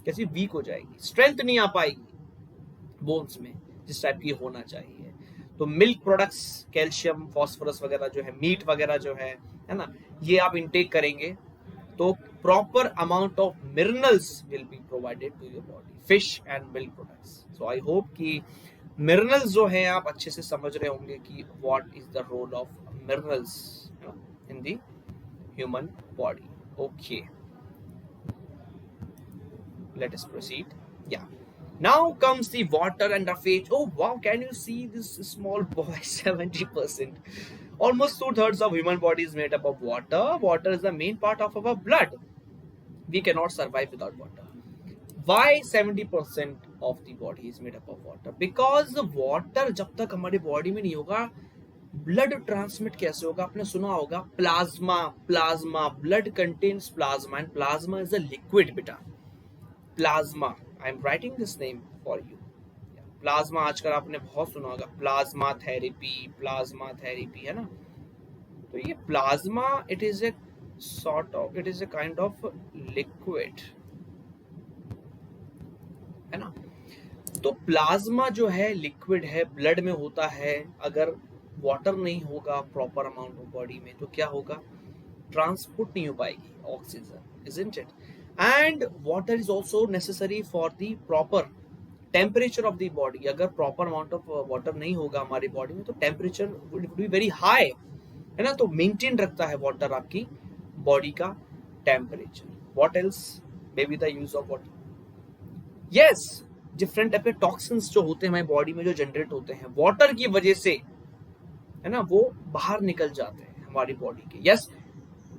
कैसी वीक हो जाएगी, स्ट्रेंथ नहीं आ पाएगी बोन्स में जिस टाइप की होना चाहिए। तो मिल्क प्रोडक्ट्स, कैल्शियम, फास्फोरस वगैरह जो है, मीट वगैरह जो है ना, ये आप इंटेक करेंगे तो proper amount of minerals will be provided to your body, fish and milk products. So I hope कि मिनरल्स जो है आप अच्छे से समझ रहे होंगे कि what is the role of minerals in the human body. Okay, let us proceed. Yeah, now comes the water and roughage. Oh wow, can you see this small boy? 70%, almost 2/3 of human body is made up of water. Water is the main part of our blood. We cannot survive without water. Why 70% of the body is made up of water? Because water जब तक हमारी body में नहीं होगा, blood transmit कैसे होगा? आपने सुना होगा plasma, plasma, blood contains plasma and plasma is a liquid बेटा। Plasma, I am writing this name for you. Plasma आजकल आपने बहुत सुना होगा, प्लाज्मा थेरेपी, है ना। तो ये plasma it is a kind of liquid, है ना। तो प्लाज्मा जो है लिक्विड है, ब्लड में होता है। अगर वाटर नहीं होगा प्रॉपर अमाउंट ऑफ बॉडी में तो क्या होगा, ट्रांसपोर्ट नहीं हो पाएगी oxygen, isn't it? And water is also necessary for the proper temperature of the body. अगर proper amount of water नहीं होगा हमारी बॉडी में तो temperature would be very high, है ना। तो मेंटेन रखता है water आपकी बॉडी का temperature. What else? Maybe the use of water. Yes, different type के toxins जो होते हैं हमारी बॉडी में जो जनरेट होते हैं वाटर की वजह से, है ना, वो बाहर निकल जाते हैं हमारी बॉडी के। Yes,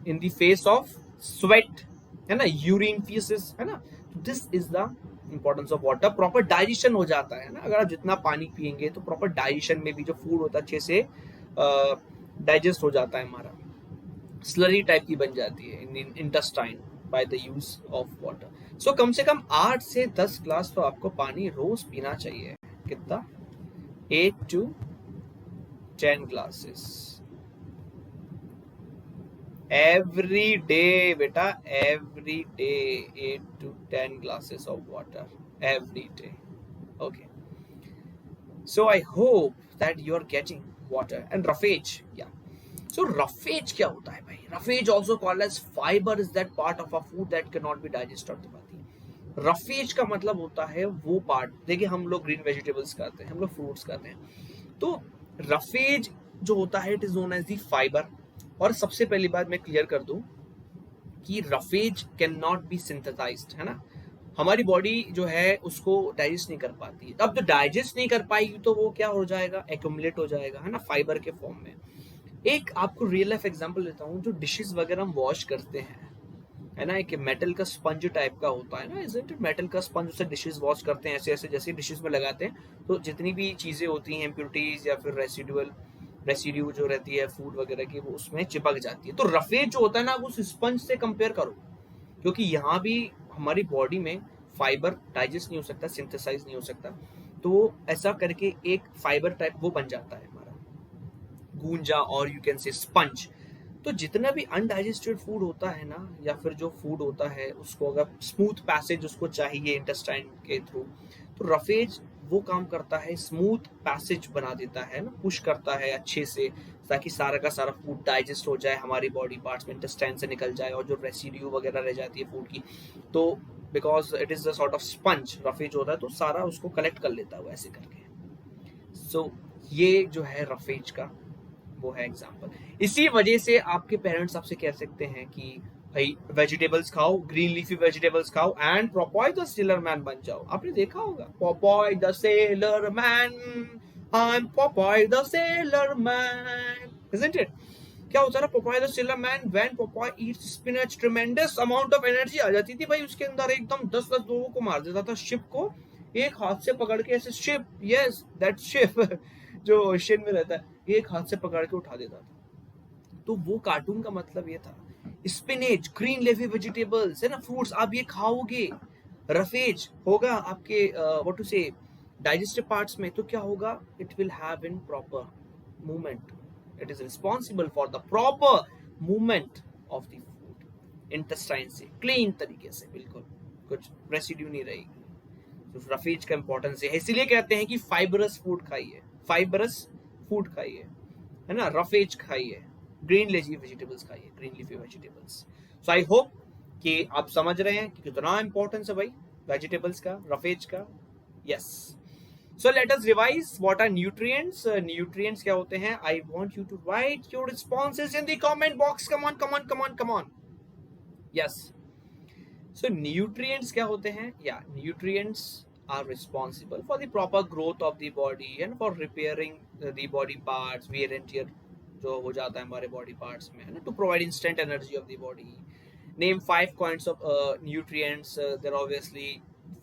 in the face of sweat, है ना, यूरिन, फीसेस, है ना। This is the importance of water. Proper digestion हो जाता है ना, अगर आप जितना पानी पियेंगे तो प्रॉपर डाइजेशन में भी जो फूड होता है अच्छे से डाइजेस्ट हो जाता है, हमारा स्लरी टाइप की बन जाती है in intestine by the use of water. So कम से कम 8 से 10 ग्लास तो आपको पानी रोज पीना चाहिए। कितना? 8 to 10 glasses every day beta, every day 8 to 10 glasses of water every day. Okay, so I hope that you are getting water. And roughage, yeah, so roughage क्या होता है भाई? Roughage also called as fiber is that part of a food that cannot be digested. Roughage का मतलब होता है वो part, देखिए हम लोग ग्रीन वेजिटेबल्स खाते हैं, हम लोग फ्रूट्स खाते हैं, तो रफेज जो होता है it is known as the fibre. और सबसे पहली बात मैं क्लियर कर दूं कि roughage can not be synthesised, है ना। हमारी बॉडी जो है उसको डाइजेस्ट नहीं कर पाती। अब जो डाइजेस्ट नहीं कर पाएगी तो वो क्या हो जाएगा, एक्यूमुलेट हो जाएगा, है ना, फाइबर के फॉर्म में। एक आपको रियल लाइफ एग्जांपल देता हूँ, जो डिशेस वगैरह हम वॉश करते हैं, है ना, एक मेटल का स्पंज टाइप का होता है ना, इज़न्ट इट, मेटल का स्पंज, उससे डिशेस वॉश करते हैं, ऐसे ऐसे जैसे डिशेस में लगाते हैं तो जितनी भी चीज़ें होती हैं इम्प्योरिटीज या फिर रेसिड्यू जो रहती है फूड वगैरह की, वो उसमें चिपक जाती है। तो रफेज जो होता है ना, उस स्पंज से कंपेयर करो, क्योंकि यहाँ भी हमारी बॉडी में फाइबर डाइजेस्ट नहीं हो सकता, सिंथेसाइज नहीं हो सकता, तो ऐसा करके एक फाइबर टाइप वो बन जाता है हमारा गूंजा, और यू कैन से स्पंज। तो जितना भी अनडाइजेस्टेड फूड होता है ना, या फिर जो फूड होता है उसको अगर स्मूथ पैसेज उसको चाहिए इंटेस्टाइन के थ्रू, तो रफेज वो काम करता है, स्मूथ पैसेज बना देता है ना, पुश करता है अच्छे से, ताकि सारा का सारा फूड डाइजेस्ट हो जाए हमारी बॉडी पार्ट्स में, इंटेस्टाइन से निकल जाए, और जो रेसिड्यू वगैरह रह जाती है फूड की, तो because it is the sort of sponge roughage होता है, तो सारा उसको कलेक्ट कर लेता है ऐसे करके। सो ये जो है रफेज का वो है एग्जाम्पल। इसी वजह से आपके पेरेंट्स आपसे कह सकते हैं कि भाई वेजिटेबल्स खाओ, ग्रीन लीफी वेजिटेबल्स खाओ, and Popeye the sailor man बन जाओ। आपने देखा होगा Popeye the sailor man, I am Popeye the sailor man, isn't it? क्या होता है ना, Popeye the sailor man, when Popeye eats spinach tremendous amount of energy आ जाती थी भाई उसके अंदर, एकदम 10-10 लोगों को मार देता था शिप को एक हाथ से पकड़ के, ऐसे शिप, यस दैट शिप जो ओशन में रहता है, एक हाथ से पकड़ के उठा देता था। तो वो कार्टून का मतलब ये था, स्पिनेच, ग्रीन लीफी वेजिटेबल्स है ना, फ्रूट्स आप ये खाओगे, रफेज होगा आपके व्हाट टू से डाइजेस्टिव पार्ट्स में, तो क्या होगा, it will have in proper movement, it is responsible for the proper movement of the food intestine से, क्लीन तरीके से, बिल्कुल कुछ रेसिड्यू नहीं रहेगी। तो रफेज का इंपॉर्टेंस है, इसीलिए कहते हैं कि फाइबरस फूड खाइए, फाइबरस फूड खाइए, है ना, रफेज खाइए, ग्रीन लीफी वेजिटेबल्स खाइए, green leafy vegetables. So I hope कि आप समझ रहे हैं कि कितना इंपॉर्टेंस है भाई वेजिटेबल्स का, रफेज का। Yes, so let us revise what are nutrients. Nutrients क्या होते हैं? I want you to write your responses in the comment box, come on come on come on come on. Yes, so nutrients क्या होते हैं? Yeah, nutrients are responsible for the proper growth of the body and for repairing the body parts, wear and tear जो हो जाता है हमारे body parts में, है ना, to provide instant energy of the body. Name 5 kinds of nutrients. They're obviously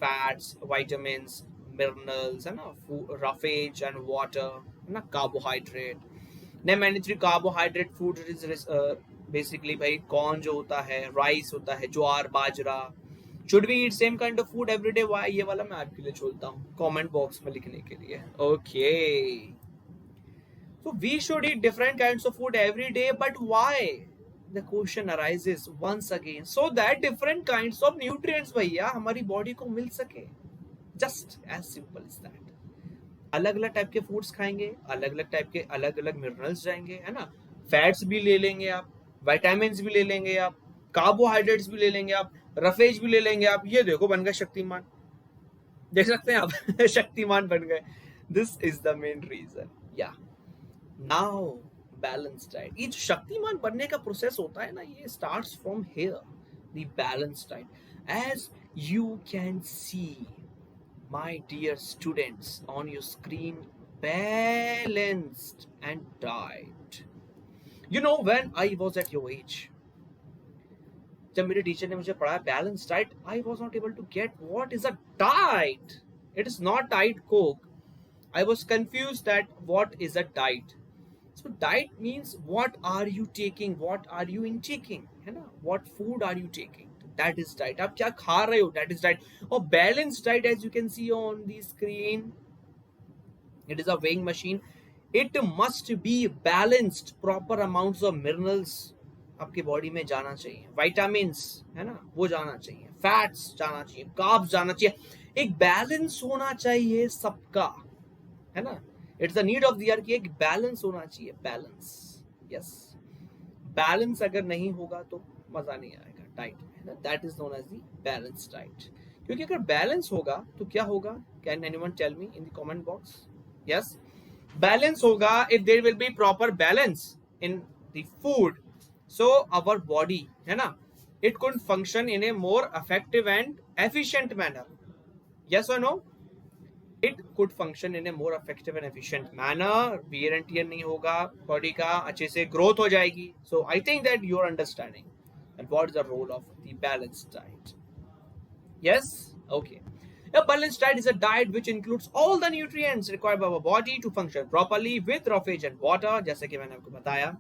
fats, vitamins, minerals, है ना, roughage and water, है ना, carbohydrate. Name any 3 carbohydrate food is basically भाई कॉर्न जो होता है, राइस होता है, ज्वार, बाजरा। Should we eat same kind of food every day? Why, ये वाला मैं आपके लिए छोड़ता हूँ कमेंट बॉक्स में लिखने के लिए। Okay, so we should eat different kinds of food every day, but why? The question arises once again, so that different kinds of nutrients भैया हमारी बॉडी को मिल सके, just as simple as that. अलग अलग टाइप के foods खाएंगे, अलग अलग टाइप के अलग अलग मिनरल्स जाएंगे, है ना, फैट्स भी ले लेंगे आप, विटामिन्स भी ले लेंगे आप, कार्बोहाइड्रेट्स भी ले लेंगे आप, रफेज भी ले लेंगे आप। ये देखो बन गए शक्तिमान, देख सकते हैं आप शक्तिमान बन गए। This is the main reason. या नाउ बैलेंस डाइट, ये जो शक्तिमान बनने का प्रोसेस होता है ना, ये starts from here, the balance diet. As you can see my dear students on your screen, balanced and diet. You know, when I was at your age, जब मेरे टीचर ने मुझे पढ़ाया balance diet, I was not able to get what is a diet. It is not diet Coke. I was confuse that what is a diet. So diet means what are you taking, what are you intaking, है ना, what food are you taking, that is diet. आप क्या खा रहे हो, that is diet. और balance diet, as you can see on the screen, it is a weighing machine. It must be balanced, proper amounts of minerals आपकी बॉडी में जाना चाहिए, विटामिन्स, है ना, वो जाना चाहिए, फैट्स जाना चाहिए, कार्ब्स जाना चाहिए, एक बैलेंस होना चाहिए सबका, है ना। It's the need of the year कि एक बैलेंस होना चाहिए, बैलेंस। यस, बैलेंस अगर नहीं होगा तो मजा नहीं आएगा डाइट में, that is known as the balance diet. क्योंकि अगर बैलेंस होगा तो क्या होगा? Can anyone tell me in the comment box? Yes, balance होगा if there will be proper balance in the food, so our body, है ना, it could function in a more effective and efficient manner. Yes or no? It could function in a more effective and efficient manner. Wear and tear नहीं होगा body का, अच्छे से growth हो जाएगी। So I think that you are understanding and what is the role of the balanced diet. Yes? Okay. A balanced diet is a diet which includes all the nutrients required by our body to function properly with roughage and water. जैसे कि मैंने आपको बताया,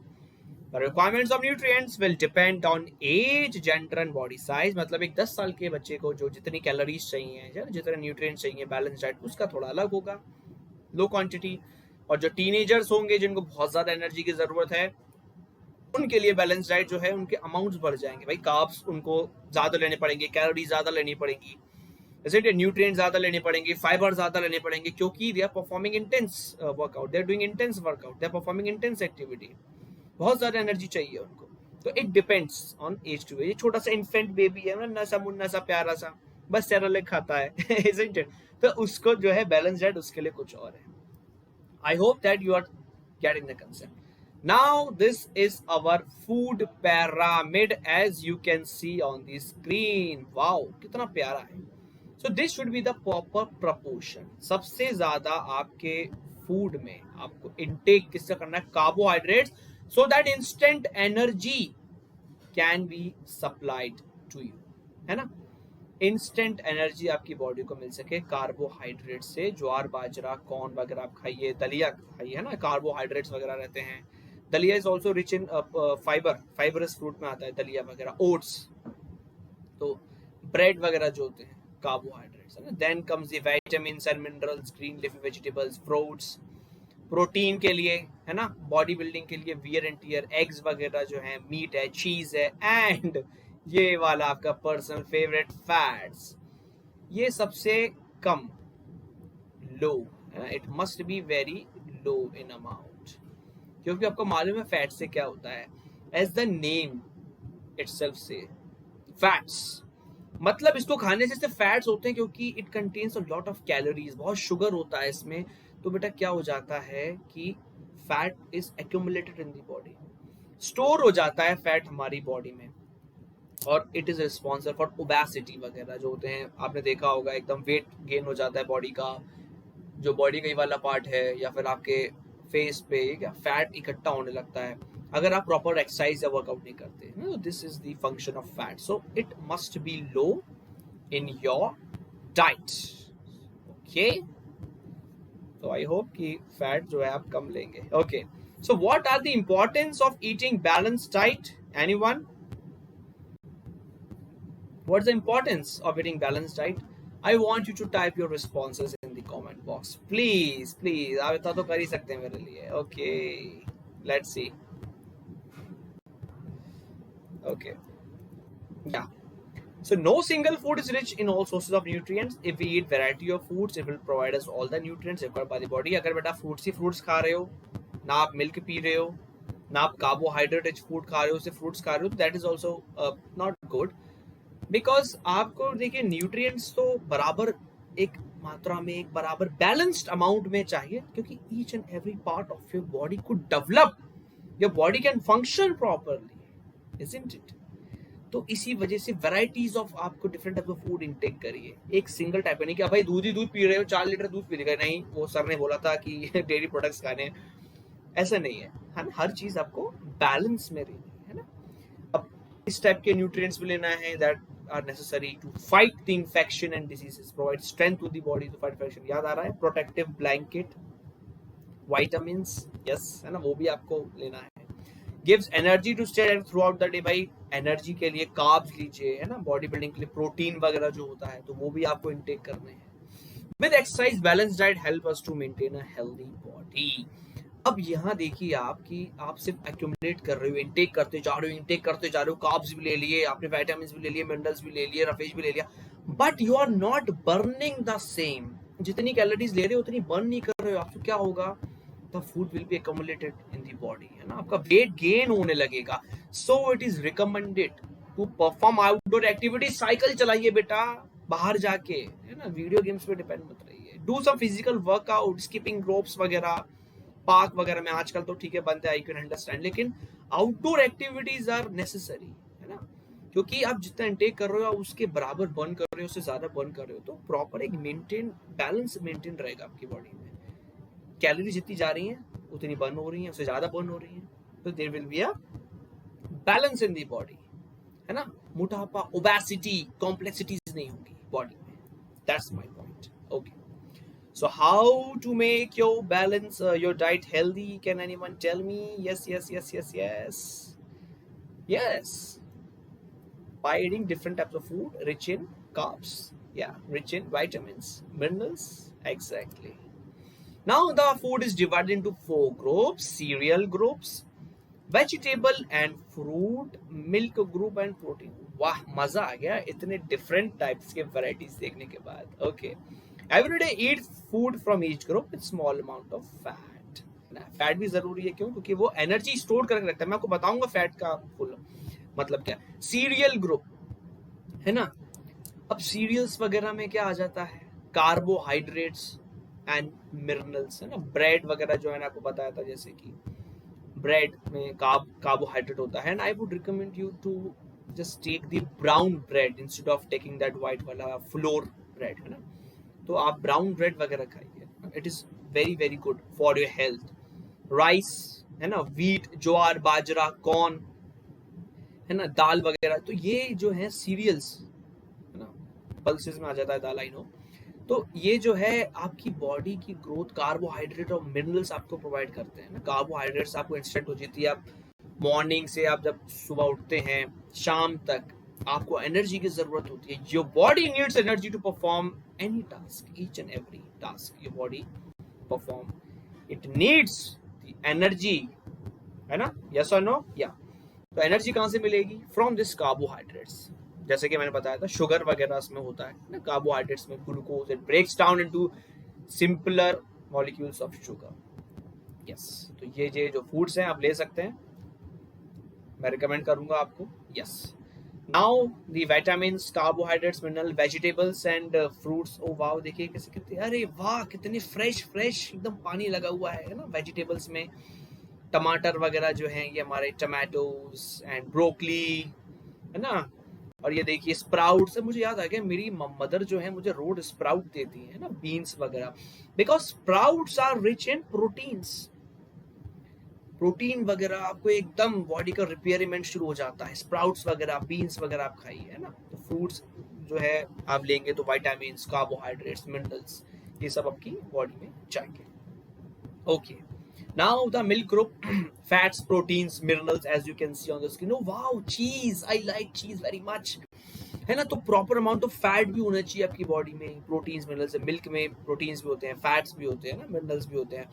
the requirements of nutrients will depend on age, gender and body size. मतलब एक 10 साल के बच्चे को जो जितनी कैलोरीज चाहिए, जितने न्यूट्रिएंट्स चाहिए बैलेंस डाइट, उसका थोड़ा अलग होगा, लो क्वांटिटी। और जो टीनेजर्स होंगे जिनको बहुत ज्यादा एनर्जी की जरूरत है, उनके लिए बैलेंस डाइट जो है उनके अमाउंट्स बढ़ जाएंगे भाई, कार्ब्स उनको ज्यादा लेने पड़ेंगे, कैलोरी ज्यादा लेनी पड़ेगी, जैसे न्यूट्रिएंट ज्यादा लेने पड़ेंगे, फाइबर ज्यादा लेने पड़ेंगे, क्योंकि they are performing intense workout, they are doing intense workout, they are performing intense activity, बहुत ज्यादा एनर्जी चाहिए उनको। तो it depends on age to age. छोटा सा इन्फेंट बेबी है, नन्हा सा मुन्ना सा प्यारा सा, बस सेरेलैक खाता है isn't it? तो उसको जो है बैलेंस डाइट उसके लिए कुछ और है। I hope that you are getting the concept. Now this is our food pyramid as you can see on the screen. Wow, कितना प्यारा है। So this should be the proper proportion. सबसे ज्यादा आपके फूड में आपको इनटेक किसका करना है? Carbohydrates, so that instant energy can be supplied to you, है ना? इंस्टेंट एनर्जी आपकी बॉडी को मिल सके कार्बोहाइड्रेट से। ज्वार बाजरा कॉर्न वगैरह आप खाइए, दलिया खाइए, है ना, कार्बोहाइड्रेट्स वगैरह रहते हैं। दलिया is also rich in fibre, fibrous fruit में आता है दलिया वगैरह, ओट्स, तो ब्रेड वगैरह जो होते हैं कार्बोहाइड्रेट्स, है ना। Then comes the vitamins and minerals, green leafy vegetables, fruits, protein के लिए, है ना, बॉडी बिल्डिंग के लिए वियर एंड टियर, एग्स वगैरह जो है, मीट है, चीज है, एंड ये वाला आपका पर्सनल फेवरेट फैट्स, ये सबसे कम, लो, है ना, it must be very low in amount, क्योंकि आपको मालूम है फैट से क्या होता है। एज द नेम इटसेल्फ से फैट्स, मतलब इसको खाने से सिर्फ फैट्स होते हैं, क्योंकि it contains a lot of calories, बहुत शुगर होता है इसमें। तो बेटा क्या हो जाता है कि fat is accumulated in the body, store हो जाता है फैट हमारी बॉडी में, और it is responsible for obesity वगैरह जो होते हैं। आपने देखा होगा एकदम वेट गेन हो जाता है बॉडी का, जो बॉडी का ये वाला पार्ट है, या फिर आपके फेस पे क्या फैट इकट्ठा होने लगता है अगर आप प्रॉपर एक्सरसाइज या वर्कआउट नहीं करते। This is the function of fat, so it must be low in your diet. Okay, तो आई होप कि फैट जो है आप कम लेंगे। Okay, so what are the importance of eating balanced diet? Anyone? What's the importance of eating balanced diet? I want you to type your responses in the comment box. Please, please. आप इतना तो कर ही सकते हैं मेरे लिए. Okay, let's see. Okay, yeah. So no single food is rich in all sources of nutrients. If we eat variety of foods, it will provide us all the nutrients required by the body. अगर बेटा fruits ही fruits खा रहे हो, ना आप milk P रहे हो, ना आप कार्बोहाइड्रेट रिच फूड खा रहे हो, सिर्फ फ्रूट्स खा रहे हो, तो that is also not good. Because आपको देखिए न्यूट्रिएंट्स तो बराबर एक मात्रा में, एक बराबर बैलेंस्ड अमाउंट में चाहिए, क्योंकि each and every part of your body could develop, your body can function properly, isn't it? तो इसी वजह से वैराइटीज ऑफ आपको different type of food intake करिए। एक सिंगल टाइप नहीं कि भाई दूध ही दूध पी रहे हो, 4 लीटर दूध पी रहे, नहीं, वो सर ने बोला था कि डेयरी प्रोडक्ट्स खाने, ऐसा नहीं है, है ना। हर चीज आपको बैलेंस में रहनी है ना। अब इस टाइप के न्यूट्रिएंट्स भी लेना है that are necessary to fight the infection and diseases, provide strength to the body to fight infection। याद आ रहा है? protective blanket, vitamins, yes, है ना, वो भी आपको लेना है। gives energy to stay throughout the day, भाई एनर्जी के लिए कार्ब्स लीजिए, है ना, बॉडी बिल्डिंग के लिए प्रोटीन वगैरह जो होता है तो वो भी आपको इनटेक करने हैं। with exercise balanced diet help us to maintain a healthy body। अब यहाँ देखिए आप कि आप सिर्फ एक्यूमुलेट कर रहे हो, इनटेक करते जा रहे हो, कार्ब्स भी ले लिए आपने, विटामिन्स भी ले लिए, मिनरल्स भी ले लिए, रफेज भी ले लिया, but you are not burning the same. जितनी कैलोरीज ले रहे हो उतनी बर्न नहीं कर रहे हो, आपको क्या होगा? The food will be accumulated in the body, है ना, आपका वेट गेन होने लगेगा। So it is recommended to perform outdoor activity. Cycle चलाइए बेटा बाहर जाके, है ना, वीडियो गेम्स पे डिपेंड मत रहिए। Do some physical workout, skipping ropes वगैरह, पार्क वगैरह में आजकल तो ठीक है बंद है, आई कैन अंडरस्टैंड, लेकिन आउटडोर एक्टिविटीज आर नेसेसरी, है ना, क्योंकि आप जितना इंटेक कर रहे हो उसके बराबर बर्न कर रहे हो, उससे ज्यादा बर्न कर रहे हो, तो प्रॉपर एक मेंटेन बैलेंस मेंटेन रहेगा आपकी बॉडी में। कैलोरी जितनी जा रही है उतनी बर्न हो रही है, उससे ज्यादा बर्न हो रही है, तो there will be a balance in the body, है ना। मोटापा, ओबेसिटी, कॉम्प्लेक्सिटीज नहीं होगी बॉडी में। That's my point. Okay, so how to make your balance your diet healthy? Can anyone tell me? Yes, by eating different types of food rich in carbs, yeah, rich in vitamins, minerals, exactly. Now the food is divided into 4 groups: cereal groups, vegetable and fruit, milk group and protein. वाह, मजा आ गया इतने different types के varieties देखने के बाद। Okay, everyday eat food from each group with small amount of fat. Fat भी जरूरी है, क्यों? क्योंकि वो एनर्जी स्टोर करके रखता है। मैं आपको बताऊंगा फैट का फुल मतलब क्या। सीरियल ग्रुप है ना, अब सीरियल्स वगैरह में क्या आ जाता है? कार्बोहाइड्रेट्स एंड मिनरल्स, है ना। ब्रेड वगैरह जो है ना, आपको बताया था जैसे कि ब्रेड में कार्बोहाइड्रेट होता है। And I would recommend you to just take the brown bread instead of taking that white वाला फ्लोर ब्रेड, है ना। तो आप ब्राउन ब्रेड वगैरह खाइए, it is very very good for your health. Rice, है ना, व्हीट, ज्वार, बाजरा, कॉर्न, है ना, दाल वगैरह, तो ये जो है सीरियल्स, है ना, पल्सेस में आ जाता है दाल, आई नो। तो ये जो है आपकी बॉडी की ग्रोथ कार्बोहाइड्रेट और मिनरल्स आपको प्रोवाइड करते हैं ना। कार्बोहाइड्रेट्स आपको इंस्टेंट हो जाती है। आप मॉर्निंग से आप जब सुबह उठते हैं शाम तक आपको एनर्जी की जरूरत होती है। Your body needs energy to perform any task, each and every task your body perform, it needs the energy, है ना। यस और नो? या। तो एनर्जी कहाँ से मिलेगी? From this carbohydrates. जैसे कि मैंने बताया था शुगर वगैरह इसमें होता है ना, कार्बोहाइड्रेट्स में glucose, it breaks down into simpler molecules of sugar. Yes, तो ये जो फूड्स हैं आप ले सकते हैं, मैं रिकमेंड करूंगा आपको। Yes, now the vitamins, carbohydrates, mineral, vegetables and fruits. Oh wow, देखिए कैसे कितने, अरे वाह, कितने फ्रेश फ्रेश एकदम पानी लगा हुआ है ना वेजिटेबल्स में। टमाटर वगैरह जो हैं ये हमारे टमाटोज एंड ब्रोकली, है ना। और ये देखिए स्प्राउट से मुझे याद आ गया, मेरी मदर जो है मुझे रोड स्प्राउट देती है ना, बीन्स वगैरह, because sprouts are rich in proteins. Protein वगैरह आपको एकदम बॉडी का रिपेयरमेंट शुरू हो जाता है। स्प्राउट्स वगैरह, बीन्स वगैरह आप खाइए, है ना। तो फ्रूट्स जो है आप लेंगे तो विटामिन्स, कार्बोहाइड्रेट्स, मिनरल्स, ये सब आपकी बॉडी में जाएंगे। Okay, now the milk group, fats, proteins, minerals, as you can see on the screen. Oh wow, cheese, I like cheese very much, है ना। तो प्रॉपर अमाउंट ऑफ फैट भी होना चाहिए आपकी बॉडी में। प्रोटीन्स, मिनरल्स, मिल्क में प्रोटीन्स भी होते हैं, फैट्स भी होते हैं ना, मिनरल्स भी होते हैं,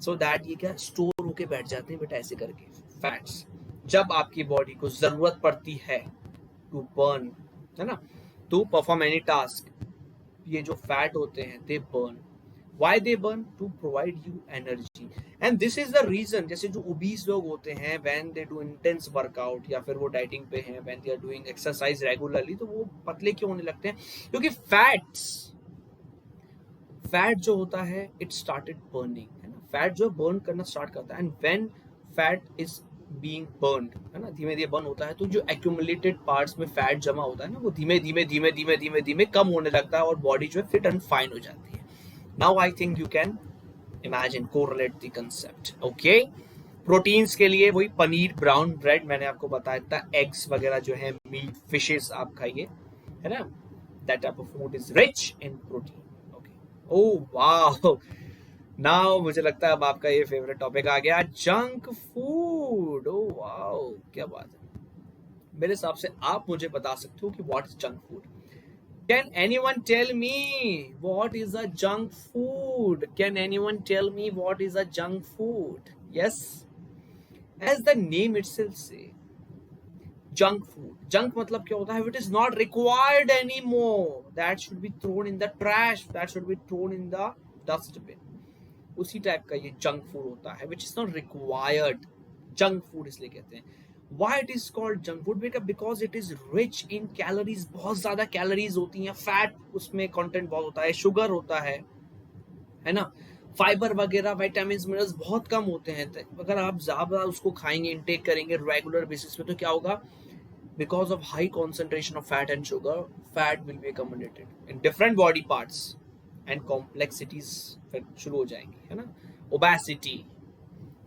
सो दैट ये क्या स्टोर होके बैठ जाते हैं बेटा, ऐसे करके फैट्स। जब आपकी बॉडी को जरूरत पड़ती है टू बर्न, है ना, टू परफॉर्म एनी टास्क, ये जो फैट होते हैं दे burn. Why they burn? To provide you energy. And this is the reason, जैसे जो obese लोग होते हैं when they do intense workout या फिर वो डाइटिंग पे हैं, when they are doing exercise regularly, तो वो पतले क्यों होने लगते हैं? क्योंकि फैट जो होता है इट स्टार्टेड बर्निंग, है ना। फैट जो बर्न करना स्टार्ट करता है, and when fat is being burned, है ना, धीमे धीमे बर्न होता है, तो जो एक्यूमुलेटेड पार्ट्स में फैट जमा होता है ना, वो धीमे धीमे धीमे धीमे धीमे धीमे कम होने लगता है और बॉडी जो है फिट एंड फाइन हो जाती है। Now I think you can imagine, correlate the concept. Okay, proteins के लिए वही पनीर, ब्राउन ब्रेड मैंने आपको बताया था, एग्स वगैरह जो है, मीट, फिशेस आप खाइए, है ना। That type of food is rich in protein. Okay, oh wow, now मुझे लगता है अब आपका ये फेवरेट टॉपिक आ गया, जंक फूड। ओह वाओ, क्या बात है। मेरे हिसाब से आप मुझे बता सकते हो कि what is junk food. Can anyone tell me what is a junk food? Can anyone tell me what is a junk food? Yes, as the name itself say, junk food. Junk मतलब क्या होता है? It is not required anymore. That should be thrown in the trash. That should be thrown in the dustbin. उसी type का ये junk food होता है, which is not required. Junk food इसलिए कहते हैं। Why it is called junk food? Because it is rich in calories. बहुत ज्यादा कैलोरीज होती हैं, फैट उसमें कंटेंट बहुत होता है, शुगर होता है ना, फाइबर वगैरह, विटामिन्स, मिनरल्स बहुत कम होते हैं। अगर आप ज्यादा उसको खाएंगे, इनटेक करेंगे रेगुलर बेसिस पे, तो क्या होगा? Because of high concentration of fat and sugar, fat will be accumulated in different body parts and complexities शुरू हो जाएंगी, है ना। ओबेसिटी,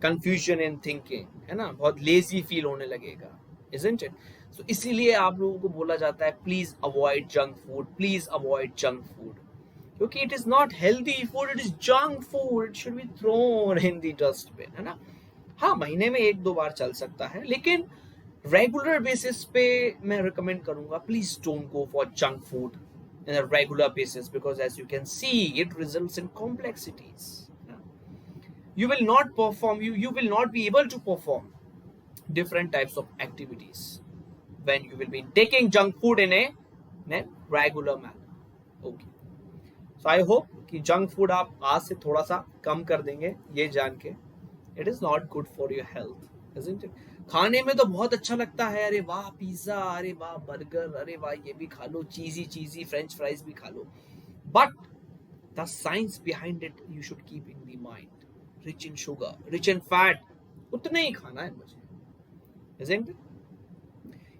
कंफ्यूजन इन थिंकिंग, है ना, बहुत लेजी फील होने लगेगा, isn't it? So इसीलिए आप लोगों को बोला जाता है please avoid junk food, please avoid junk food, क्योंकि it is not healthy food, it is junk food, it should be thrown in the dustbin, है ना। हाँ, महीने में 1-2 बार चल सकता है, लेकिन रेगुलर बेसिस पे मैं रिकमेंड करूंगा please don't go for junk food in a regular basis, because as you can see it results in complexities. You will not perform, you will not be able to perform different types of activities when you will be taking junk food in a regular manner. Okay. So I hope कि junk food आप आज से थोड़ा सा कम कर देंगे, ये जान के it is not good for your health, isn't it? खाने में तो बहुत अच्छा लगता है, अरे वाह पिज्जा, अरे वाह बर्गर, अरे वाह ये भी खा लो, चीजी चीजी फ्रेंच फ्राइज भी खा लो, but the science behind it you should keep in the mind. Rich in sugar, rich in fat, उतना ही खाना है मुझे, इजंट इट?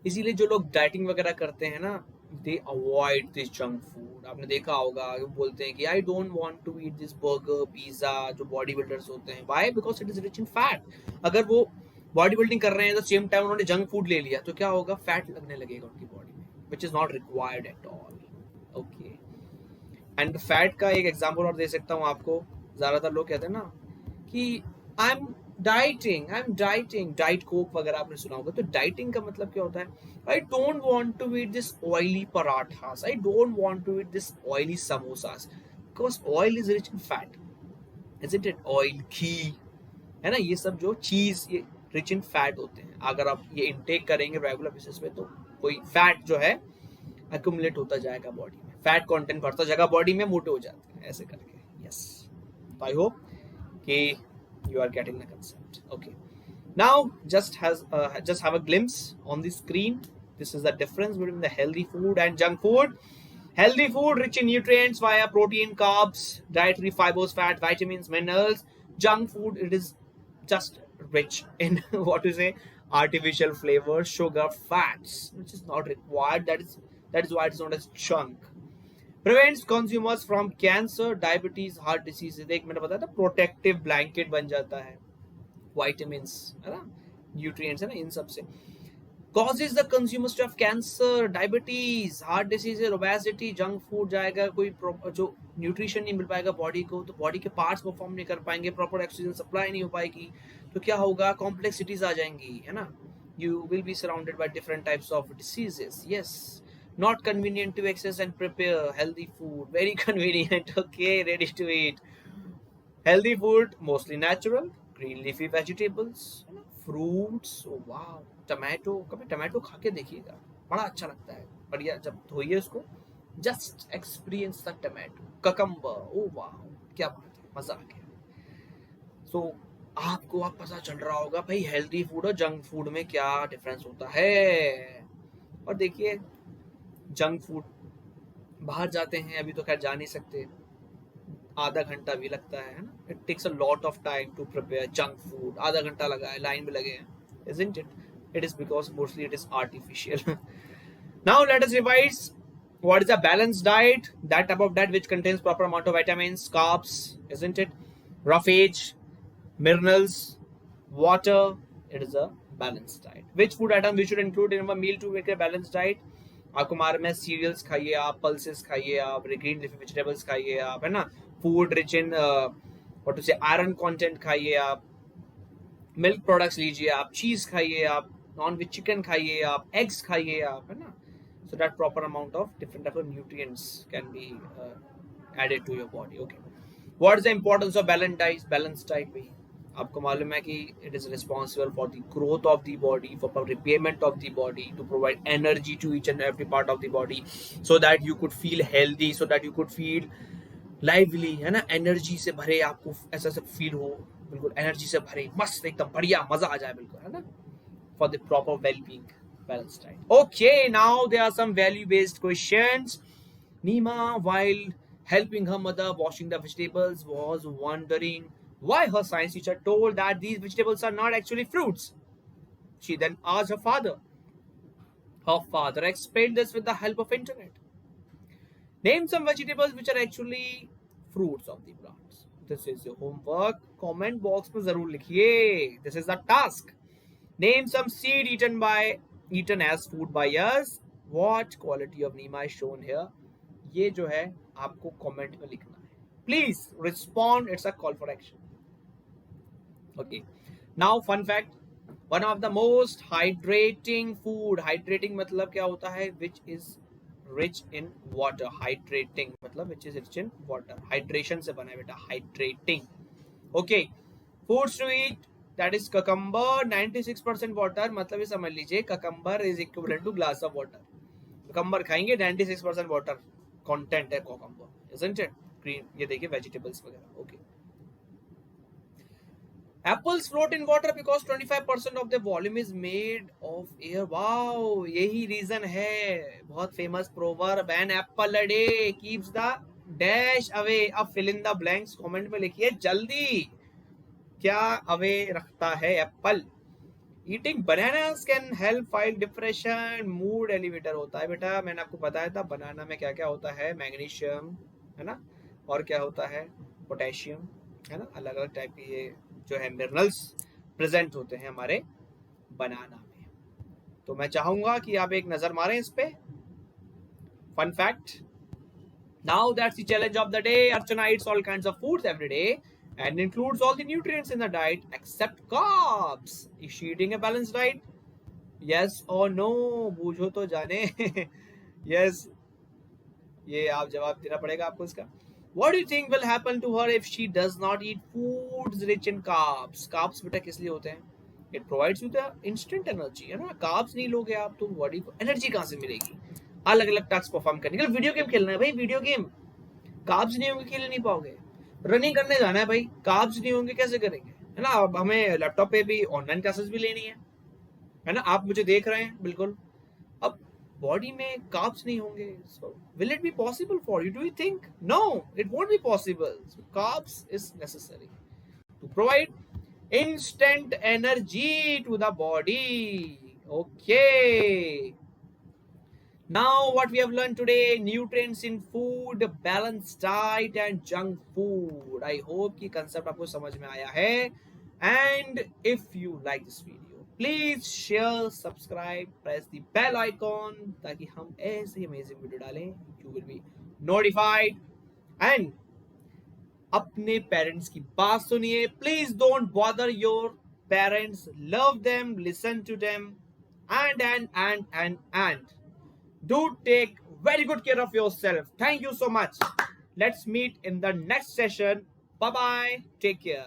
इसीलिए जो लोग डाइटिंग वगैरह करते हैं ना, they avoid this junk food. आपने देखा होगा वो बोलते हैं कि I don't want to eat this burger pizza, जो बॉडी बिल्डर्स होते हैं. Why? Because it is rich in fat. अगर वो बॉडी बिल्डिंग कर रहे हैं तो सेम टाइम उन्होंने जंक फूड ले लिया तो क्या होगा? फैट लगने लगेगा उनकी बॉडी में, which is not required at all. Okay. And fat का एक एग्जाम्पल और दे सकता हूँ आपको. ज्यादातर लोग कहते हैं ना कि I am dieting, diet Coke वगैरह आपने सुना होगा. तो डाइटिंग का मतलब क्या होता है? I don't want to eat this oily parathas, I don't want to eat this oily samosas, because oil is rich in fat, isn't it? Oil, घी, है ना, ये सब जो चीज, ये रिच इन फैट होते हैं. अगर आप ये इनटेक करेंगे रेगुलर बेसिस पे तो कोई फैट जो है एक्यूमुलेट होता जाएगा बॉडी में, फैट कंटेंट बढ़ता जाएगा बॉडी में, मोटे हो जाते हैं ऐसे करके. यस. आई होप कि you are getting the concept. Okay. Now just have a glimpse on the screen. This is the difference between the healthy food and junk food. Healthy food rich in nutrients via protein, carbs, dietary fibers, fat, vitamins, minerals. Junk food, it is just rich in what to say, artificial flavors, sugar, fats, which is not required. That is why it's known as junk. Prevents consumers from cancer, diabetes, heart disease. एक मैंने बताया था protective blanket बन जाता है, vitamins है ना, nutrients है ना, इन सब से. Causes the consumers to have cancer, diabetes, heart disease, obesity. Junk food जाएगा, कोई जो न्यूट्रिशन नहीं मिल पाएगा बॉडी को, तो बॉडी के पार्ट्स परफॉर्म नहीं कर पाएंगे, प्रॉपर ऑक्सीजन सप्लाई नहीं हो पाएगी, तो क्या होगा? कॉम्प्लेक्सिटीज आ जाएंगी, है ना. You will be surrounded by different types of diseases. Yes. Not convenient to access and prepare healthy food. Very convenient. Okay, ready to eat. Healthy food, mostly natural, green leafy vegetables, fruits. Oh wow, tomato. कभी tomato खा के देखिएगा, बड़ा अच्छा लगता है. बढ़िया, जब धोइए उसको, just experience the tomato. Cucumber. Oh wow, क्या बात है, मजा आ गया. So आपको अब पता चल रहा होगा भाई हेल्दी फूड और जंक फूड में क्या डिफरेंस होता है. और देखिए जंक फूड, बाहर जाते हैं, अभी तो खैर जा नहीं सकते, आधा घंटा भी लगता है ना. It takes a lot of time to prepare junk food. आधा घंटा लगा है, लाइन में लगे हैं, isn't it? It is because mostly it is artificial. Now let us revise. What is a balanced diet? That type of diet which contains proper amount of vitamins, carbs, isn't it? Roughage, minerals, water. It is a balanced diet. Which food item we should include in our meal to make a balanced diet? आपको मालूम है, serials खाइए आप, pulses खाइए आप, green leafy vegetables खाइए आप, है ना. Food rich in what to say iron content खाइए आप, मिल्क प्रोडक्ट्स लीजिए आप, चीज खाइए आप, नॉन वेज चिकन खाइए आप, एग्स खाइए आप, है ना. So that proper amount of different type of nutrients can be added to your body. Okay. What is the importance of balanced diet भी? आपको मालूम है कि it is responsible for the growth of the body, for repairment of the body, to provide energy to each and every part of the body, so that you could feel healthy, so that you could feel lively, है ना. Energy से भरे, आपको ऐसा सब feel हो, बिल्कुल energy से भरे, मस्त एकदम बढ़िया, मजा आ जाए बिल्कुल, है ना. For the proper well being balanced diet. Okay, now there are some value based questions. Nima, while helping her mother washing the vegetables, was wondering why her science teacher told that these vegetables are not actually fruits. She then asked her father. Her father explained this with the help of internet. Name some vegetables which are actually fruits of the plants. This is your homework. Comment box में जरूर लिखिए. This is the task. Name some seed eaten as food by us. What quality of Nima is shown here? ये जो है आपको comment में लिखना है. Please respond. It's a call for action. Okay. Now fun fact. One of the most hydrating food. Hydrating मतलब क्या होता है? Which is rich in water. Hydrating मतलब which is rich in water. Hydration से बना है बेटा. Hydrating. Okay. Foods to eat that is cucumber 96% water, मतलब ये समझ लीजिए cucumber is equivalent to glass of water. Cucumber खाएंगे 96% वाटर कंटेंट है ककम्बर, isn't it? ग्रीन, ये देखिए वेजिटेबल्स वगैरह। Okay, Apples float in water because 25% of the volume is made of air. Wow, यही रीजन है। बहुत famous proverb, an apple a day keeps the dash away. अब fill in the blanks comment में लिखिए जल्दी, क्या away रखता है apple. Eating bananas can help fight depression, mood elevator होता है बेटा। मैंने आपको बताया था बनाना में क्या क्या होता है, मैग्नीशियम है ना, और क्या होता है, पोटेशियम है ना, अलग अलग टाइप की ये जो है मिनरल्स प्रेजेंट होते हैं हमारे बनाना में। तो मैं चाहूंगा कि आप एक नजर मारें इस पे। Fun fact, now that's the challenge of the day. Archana eats all kinds of foods every day and includes all the nutrients in the diet except carbs. Is she eating a balanced diet? Yes or no? बूझो तो जाने। yes, ये आप जवाब देना पड़ेगा आपको इसका। What do you think will happen to her if she does not eat foods rich in carbs? Carbs बेटा किस लिए होते हैं? It provides you the instant energy, है ना। carbs नहीं लोगे आप तो बॉडी को एनर्जी कहाँ से मिलेगी? अलग अलग टास्क परफॉर्म करने के लिए। वीडियो गेम खेलना है भाई, वीडियो गेम, carbs नहीं होंगे खेल नहीं पाओगे। रनिंग करने जाना है भाई, कार्ब्स नहीं होंगे कैसे करेंगे, है ना। अब हमें लैपटॉप पे भी ऑनलाइन क्लासेस भी लेनी है ना। आप मुझे देख रहे हैं बिल्कुल, अब बॉडी में कार्ब्स नहीं होंगे, so will it be possible for you? Do you think? No, it won't be possible. Carbs is necessary to provide instant energy to the body. Okay, now what we have learned today, nutrients in food, balanced diet and junk food. I hope कि concept आपको समझ में आया है। And if you like this video, please share, subscribe, press the bell icon ताकि हम ऐसे amazing video डालें, you will be notified। And अपने parents की बात सुनिए, please don't bother your parents, love them, listen to them, and do take very good care of yourself. Thank you so much. Let's meet in the next session. Bye bye. Take care.